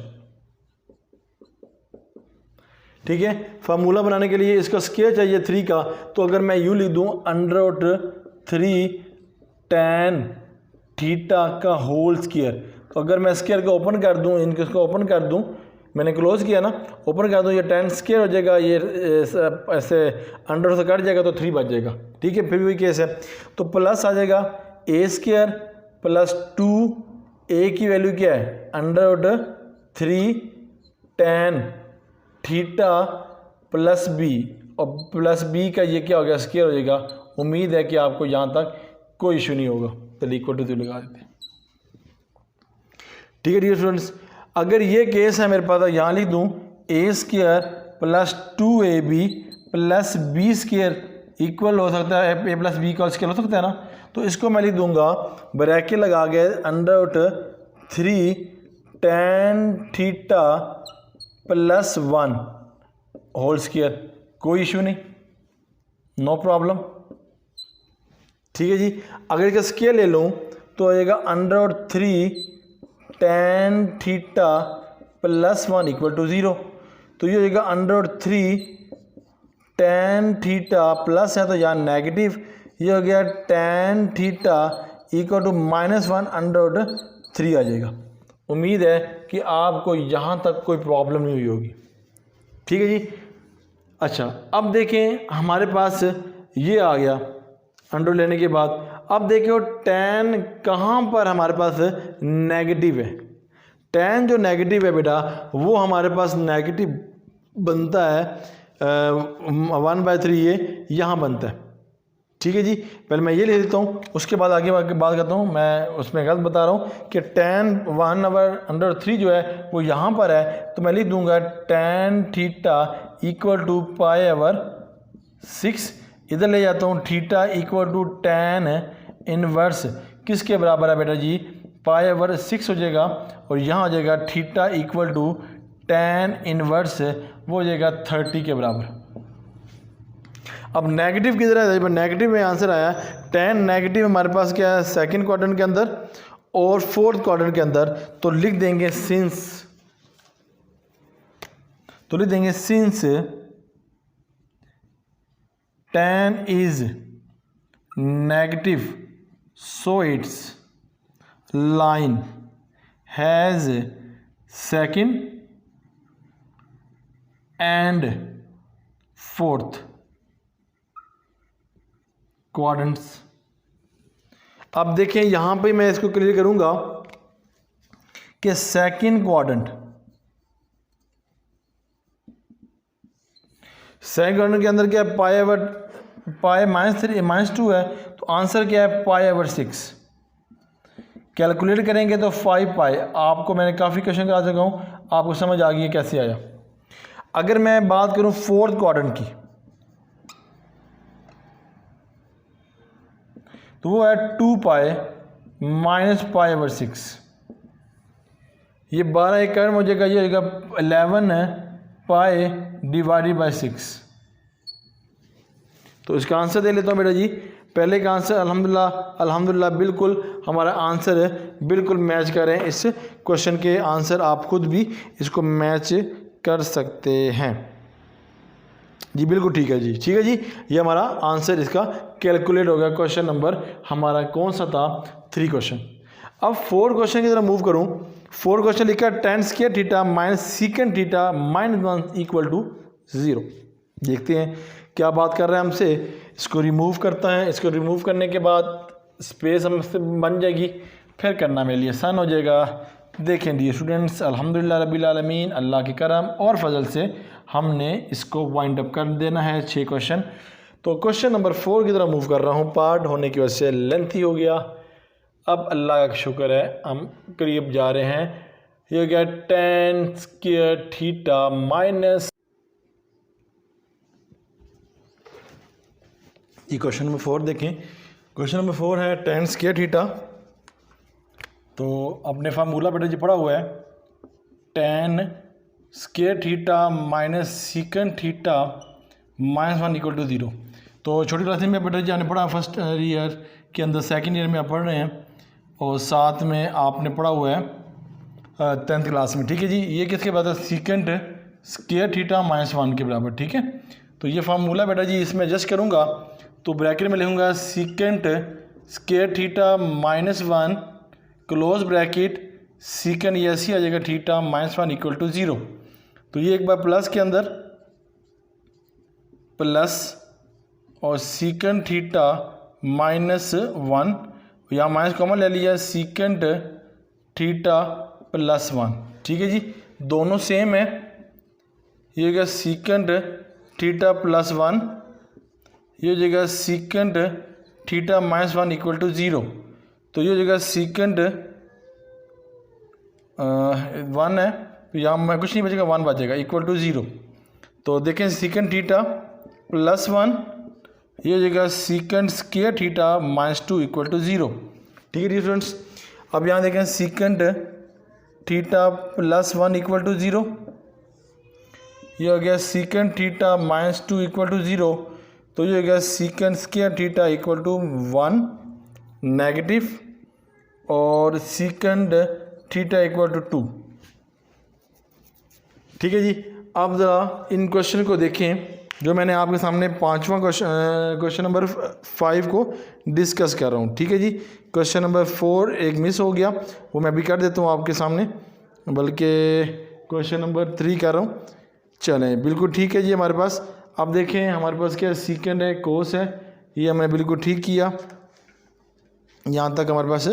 ठीक है। फार्मूला बनाने के लिए इसका स्क्वायर चाहिए 3 का, तो अगर मैं यूँ लिख दूँ √3 tan थीटा का होल स्क्वायर, तो अगर मैं स्क्वायर को ओपन कर दूँ, इनको ओपन कर दूँ, मैंने क्लोज किया ना, ओपन कर दूँ, ये tan स्क्वायर हो जाएगा, ये ऐसे अंडर से कट जाएगा तो 3 बच जाएगा, ठीक है। फिर भी केस है तो प्लस आ जाएगा a स्क्वायर प्लस 2, a की वैल्यू क्या है √3 tan थीटा प्लस b, और प्लस b का ये क्या हो गया स्क्वायर हो जाएगा। उम्मीद है कि आपको यहाँ तक कोई इशू नहीं होगा। तो इक्वल टू लगा देते हैं, ठीक है डियर स्टूडेंट्स। अगर ये केस है मेरे पास, यहाँ लिख दूँ a square plus 2ab plus b square equal हो सकता है a प्लस b का स्क्वायर हो सकता है ना, तो इसको मैं लिख दूंगा ब्रैकेट लगा के √3 tan theta plus 1 whole square, कोई इशू नहीं, नो प्रॉब्लम, ठीक है जी। अगर इसका स्क्वायर ले लूँ तो हो जाएगा √3 tan theta plus 1 equal to 0। तो ये हो जाएगा √3 tan थीटा प्लस है तो यहाँ नेगेटिव, ये हो गया tan थीटा इक्वल टू -1 √3 आ जाएगा। उम्मीद है कि आपको यहाँ तक कोई प्रॉब्लम नहीं हुई होगी, ठीक है जी। अच्छा, अब देखें हमारे पास ये आ गया अंडर लेने के बाद, अब देखिए tan कहाँ पर हमारे पास नेगेटिव है। tan जो नेगेटिव है बेटा, वो हमारे पास नेगेटिव बनता है 1/3, ये यहाँ बनता है, ठीक है जी। पहले मैं ये ले लेता हूँ, उसके बाद आगे बात करता हूँ। मैं उसमें गलत बता रहा हूँ कि tan 1/3 जो है वो यहाँ पर है, तो मैं लिख दूँगा tan थीटा इक्वल टू π/6। इधर ले जाता हूँ theta equal to tan inverse किसके बराबर है बेटा जी, π/6 हो जाएगा, और यहाँ हो जाएगा theta equal to tan inverse वो हो जाएगा 30 के बराबर। अब नेगेटिव किधर है, जब नेगेटिव में आंसर आया, tan नेगेटिव हमारे पास क्या है सेकंड क्वाड्रेंट के अंदर और फोर्थ क्वाड्रेंट के अंदर, तो लिख देंगे सिंस, तो लिख देंगे since tan is negative so its line has second and fourth quadrants. अब देखें यहाँ पे मैं इसको क्लियर करूँगा कि सेकंड क्वाड्रेंट के अंदर क्या है π-3 है, तो आंसर क्या है π/6। कैलकुलेट करेंगे तो 5π। आपको मैंने काफ़ी क्वेश्चन करा चुका हूँ, आपको समझ आ गई है कैसे आया। अगर मैं बात करूँ फोर्थ क्वाड्रेंट की, तो वो है 2π - π/6। ये 12 एकड़ मुझे का ये होगा 11π/6। तो इसका आंसर दे लेता हूँ बेटा जी। पहले का आंसर अल्हम्दुलिल्लाह बिल्कुल हमारा आंसर बिल्कुल मैच कर रहे हैं इस क्वेश्चन के आंसर। आप खुद भी इसको मैच कर सकते हैं जी, बिल्कुल ठीक है जी, ठीक है जी। ये हमारा आंसर इसका कैलकुलेट हो गया। क्वेश्चन नंबर हमारा कौन सा था, 3 क्वेश्चन। अब 4 क्वेश्चन की तरह मूव करूँ। 4 क्वेश्चन लिखा tan square theta minus secant theta -1 equal to 0। देखते हैं क्या बात कर रहे हैं हमसे। इसको रिमूव करता है, इसको रिमूव करने के बाद स्पेस हमसे बन जाएगी, फिर करना मेरे लिए आसान हो जाएगा। देखें डियर स्टूडेंट्स, अल्हम्दुलिल्लाह रब्बिल आलमीन, अल्लाह के करम और फजल से हमने इसको वाइंड अप कर देना है 6 क्वेश्चन। तो क्वेश्चन नंबर 4 की तरफ मूव कर रहा हूँ, पार्ट होने की वजह से लेंथी हो गया। अब अल्लाह का शुक्र है हम करीब जा रहे हैं। ये हो गया tan स्क्वायर थीटा माइनस, ये क्वेश्चन नंबर 4 देखें। क्वेश्चन नंबर 4 है tan स्क्वायर थीटा। तो अपने फार्मूला बेटा जी पढ़ा हुआ है, tan square theta minus secant theta -1 equal to 0। तो छोटी क्लास में बेटा जी आपने पढ़ा, फर्स्ट ईयर के अंदर सेकंड ईयर में आप पढ़ रहे हैं और साथ में आपने पढ़ा हुआ है 10th क्लास में। ठीक है जी, ये किसके बाद है, सीकेंट स्क्वायर थीटा -1 के बराबर। ठीक है, तो ये फार्मूला बेटा जी इसमें एडजस्ट करूँगा तो ब्रैकेट में लिखूँगा secant square theta -1 close bracket secant, ये ऐसी आ जाएगा थीटा -1 इक्वल टू 0। तो ये एक बार प्लस के अंदर प्लस और सीकेंट थीटा -1, यहाँ माइनस कॉमन ले लिया, सीकेंट थीटा +1। ठीक है जी, दोनों सेम है। ये हो गया सीकेंट थीटा +1, ये हो जाएगा सीकेंट थीटा -1 इक्वल टू 0। तो ये हो जाएगा सीकेंट 1 है, तो यहाँ में कुछ नहीं बचेगा, 1 बचेगा इक्वल टू 0। तो देखें सीकेंट थीटा +1, ये हो जाएगा secant square theta -2 equal to 0। ठीक है डिफरेंस। अब यहाँ देखें सीकेंट थीटा +1 इक्वल टू 0, ये हो गया सीकेंट थीटा -2 इक्वल टू 0। तो ये हो गया secant square theta equal to 1 negative और सीकेंट थीटा इक्वल टू 2। ठीक है जी, अब ज़रा इन क्वेश्चन को देखें जो मैंने आपके सामने 5वां क्वेश्चन नंबर 5 को डिस्कस कर रहा हूँ। ठीक है जी, क्वेश्चन नंबर 4 एक मिस हो गया, वो मैं भी कर देता हूँ आपके सामने, बल्कि क्वेश्चन नंबर 3 कर रहा हूँ। चलें, बिल्कुल ठीक है जी। हमारे पास अब देखें हमारे पास क्या सीकेंड है, कोस है, ये हमने बिल्कुल ठीक किया। यहाँ तक हमारे पास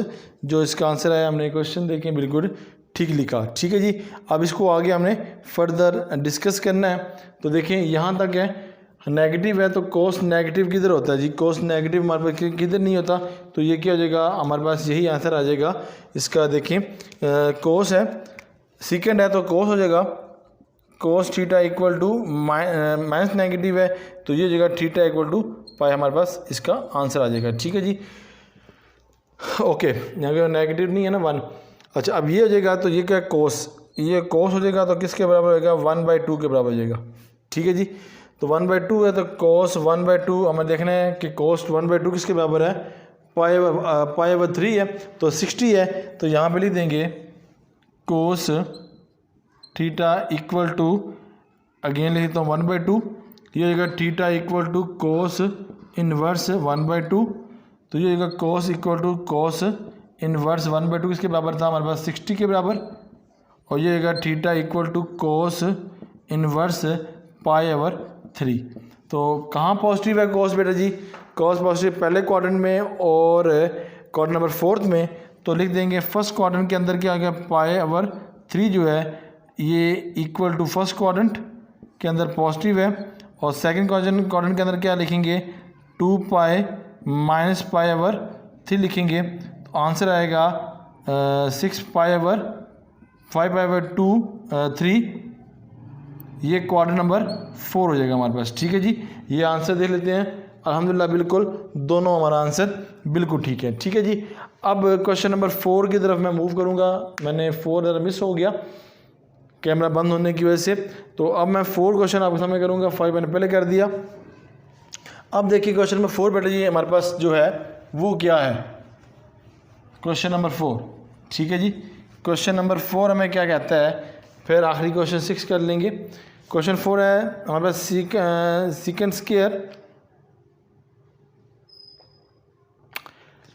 जो इसका आंसर है हमने क्वेश्चन देखें बिल्कुल ठीक लिखा। ठीक है जी, अब इसको आगे हमने फर्दर डिस्कस करना है। तो देखें यहाँ तक है, नेगेटिव है तो कोस नेगेटिव किधर होता है जी, कोस नेगेटिव हमारे पास किधर नहीं होता। तो ये क्या हो जाएगा, हमारे पास यही आंसर आ जाएगा इसका। देखें कोस है, सीकेंड है तो कोस हो जाएगा, cos theta equal to minus negative है तो ये जगह थीटा इक्वल टू पाई, हमारे पास इसका आंसर आ जाएगा। ठीक है जी, ओके, यहाँ पे नेगेटिव नहीं है ना 1। अच्छा, अब ये हो जाएगा तो ये क्या कोस, ये कोस हो जाएगा तो किसके बराबर हो जाएगा, 1/2 के बराबर हो जाएगा। ठीक है जी, तो 1/2 है तो कोस 1/2 हमें देखना है कि कोस 1/2 किसके बराबर है, पाई/3 है तो 60 है। तो यहाँ पे लिख देंगे cos theta equal to, again लिख देता हूँ 1/2, ये हो जाएगा theta equal to cos inverse 1/2। तो ये होगा cos equal to cos inverse 1/2 किसके बराबर था, हमारे पास 60 के बराबर। और ये होगा theta equal to cos inverse पाई/3। तो कहाँ पॉजिटिव है कोस बेटा जी, कोस पॉजिटिव पहले क्वाड्रेंट में और क्वाड्रेंट नंबर 4 में। तो लिख देंगे फर्स्ट क्वाड्रेंट के अंदर क्या आ गया, पाई/3 जो है ये इक्वल टू फर्स्ट क्वाड्रेंट के अंदर पॉजिटिव है, और सेकंड क्वाड्रेंट के अंदर क्या लिखेंगे, 2 पाई -पाई/3 लिखेंगे। तो आंसर आएगा 6 पाई/5/2 3, ये क्वाड्रेंट नंबर 4 हो जाएगा हमारे पास। ठीक है जी, ये आंसर देख लेते हैं। अल्हम्दुलिल्लाह बिल्कुल दोनों हमारा आंसर बिल्कुल ठीक है। ठीक है जी, अब क्वेश्चन नंबर 4 की तरफ मैं मूव करूँगा। मैंने 4 ज़रा मिस हो गया कैमरा बंद होने की वजह से, तो अब मैं 4 क्वेश्चन आपके सामने करूँगा, 5 मैंने पहले कर दिया। अब देखिए क्वेश्चन नंबर 4 बेटा जी हमारे पास जो है वो क्या है, क्वेश्चन नंबर 4। ठीक है जी, क्वेश्चन नंबर 4 हमें क्या कहता है, फिर आखिरी क्वेश्चन 6 कर लेंगे। क्वेश्चन 4 है हमारे पास सीकेंड स्क्वायर,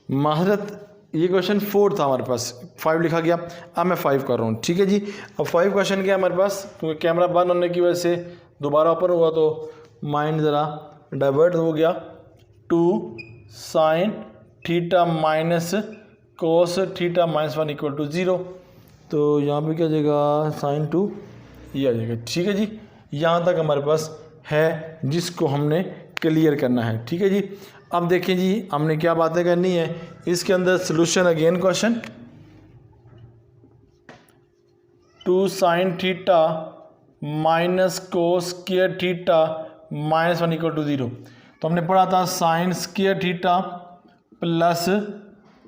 माहरत, ये क्वेश्चन 4 था हमारे पास, 5 लिखा गया, अब मैं 5 कर रहा हूँ। ठीक है जी, अब 5 क्वेश्चन क्या है हमारे पास, क्योंकि कैमरा बंद होने की वजह से दोबारा ओपन हुआ तो माइंड ज़रा डाइवर्ट हो गया। 2 sin theta minus cos theta -1 equal to 0। तो यहाँ पे क्या आ जाएगा साइन 2 ये आ जाएगा। ठीक है जी, यहाँ तक हमारे पास है जिसको हमने क्लियर करना है। ठीक है जी, अब देखें जी हमने क्या बातें करनी है इसके अंदर। Solution again question 2 sin theta minus cos square theta minus 1 equal to 0। तो हमने पढ़ा था sine square theta plus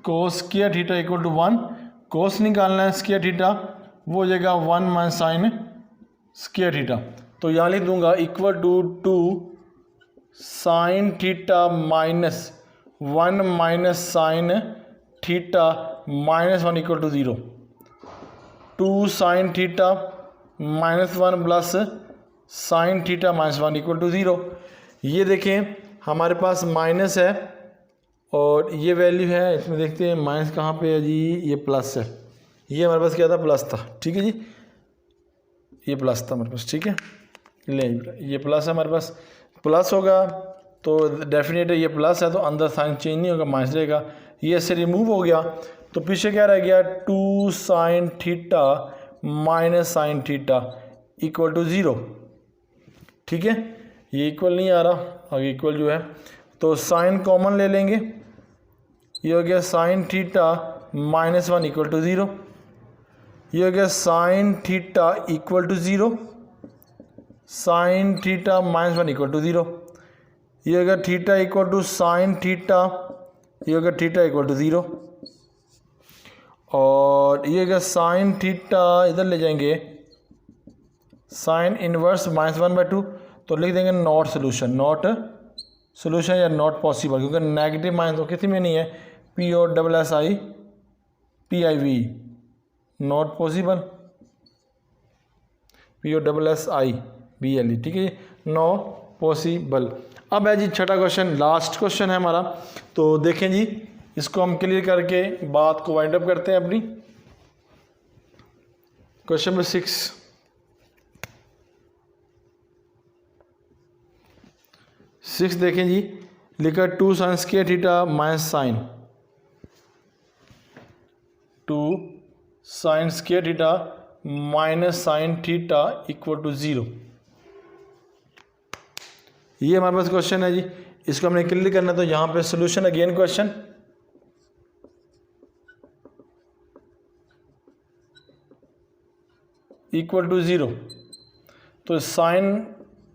cos square theta equal to 1। Cos निकालना है स्क्वायर थीटा, वो हो जाएगा 1 माइनस साइन स्क्वायर थीटा। तो यहाँ लिख दूंगा equal to 2 sine theta minus 1 minus sine theta minus 1 equal to 0। 2 sine theta minus 1 plus sine theta minus 1 equal to 0। ये देखें हमारे पास माइनस है और ये वैल्यू है, इसमें देखते हैं माइनस कहाँ पे है जी, ये प्लस है। ये हमारे पास क्या था, प्लस था। ठीक है जी, ये प्लस था हमारे पास। ठीक है, ले ये प्लस है हमारे पास, प्लस होगा तो डेफिनेट है ये प्लस है तो अंदर साइन चेंज नहीं होगा, माइनस रहेगा। ये ऐसे रिमूव हो गया तो पीछे क्या रह गया 2 sine theta minus sine theta equal to 0। ठीक है, ये इक्वल नहीं आ रहा, आगे इक्वल जो है तो साइन कॉमन ले लेंगे, ये हो गया sine theta minus 1 equal to 0। ये हो गया sine theta equal to 0, sine theta minus 1 equal to 0। ये हो गया theta equal to sine theta, ये हो गया थीटा इक्वल टू 0। और ये हो गया साइन थीटा, इधर ले जाएंगे साइन इनवर्स माइनस 1/2, तो लिख देंगे नॉट सोल्यूशन, नॉट सोल्यूशन या नॉट पॉसिबल, क्योंकि नेगेटिव माइनस तो किसी में नहीं है, POSSI नॉट पॉसिबल, POSSIBLE। ठीक है, नॉट पॉसिबल। अब है जी छठा क्वेश्चन, लास्ट क्वेश्चन है हमारा। तो देखें जी इसको हम क्लियर करके बात को वाइंड अप करते हैं अपनी। क्वेश्चन नंबर 6 देखें जी, लिखा 2 sine square theta minus sine 2 sine square theta minus sine theta equal to 0। ये हमारे पास क्वेश्चन है जी, इसको हमने क्लियर करना। तो यहाँ पे solution again question equal to 0। तो sine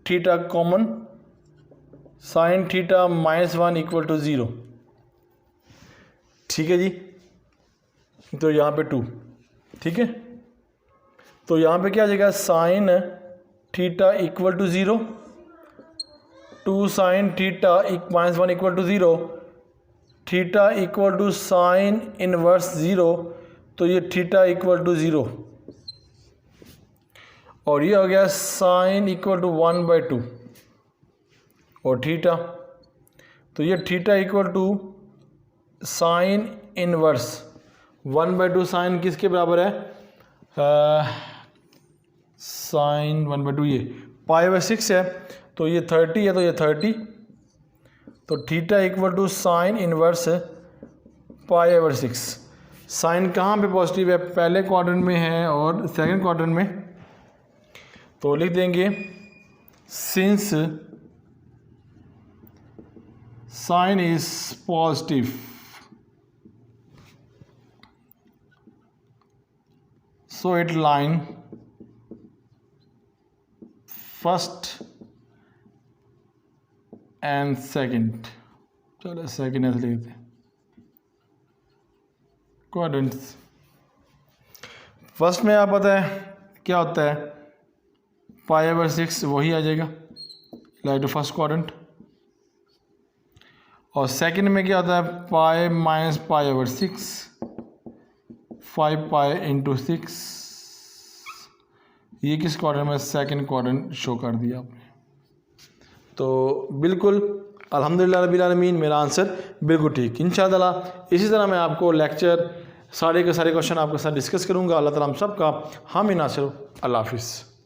theta common, sine theta minus 1 equal to 0। ठीक है जी, तो यहाँ पे 2। ठीक है, तो यहाँ पे क्या आ जाएगा sine theta equal to 0, 2 sine theta minus 1 equal to 0, theta equal to sine inverse 0, तो ये थीटा इक्वल टू 0। और ये हो गया साइन इक्वल टू 1/2 और थीटा, तो ये theta equal to sine inverse 1/2। Sine किसके बराबर है, साइन 1/2 ये π/6 है, तो ये 30 है, तो ये 30, तो theta equal to sine inverse π/6। Sine कहाँ पे पॉजिटिव है, पहले क्वाड्रेंट में है और सेकंड क्वाड्रेंट में, तो लिख देंगे since sine is positive so it line first and second, चलो सेकंड ऐसे लिखते हैं क्वाड्रेंट्स। फर्स्ट में आप पता है क्या होता है π/6 वही आ जाएगा, लाइक टू फर्स्ट क्वाड्रेंट। और सेकंड में क्या होता है पाई माइनस π/6, 5 पाई इंटू 6। ये किस क्वाड्रेंट में, सेकंड क्वाड्रेंट शो कर दिया आपने। तो बिल्कुल अल्हम्दुलिल्लाह रब्बिल आलमीन, मेरा आंसर बिल्कुल ठीक। इंशाअल्लाह इसी तरह मैं आपको लेक्चर सारे के सारे क्वेश्चन आपके साथ डिस्कस करूँगा। अल्लाह ताला हम सब का हामी नासिर। अल्लाह हाफिज़।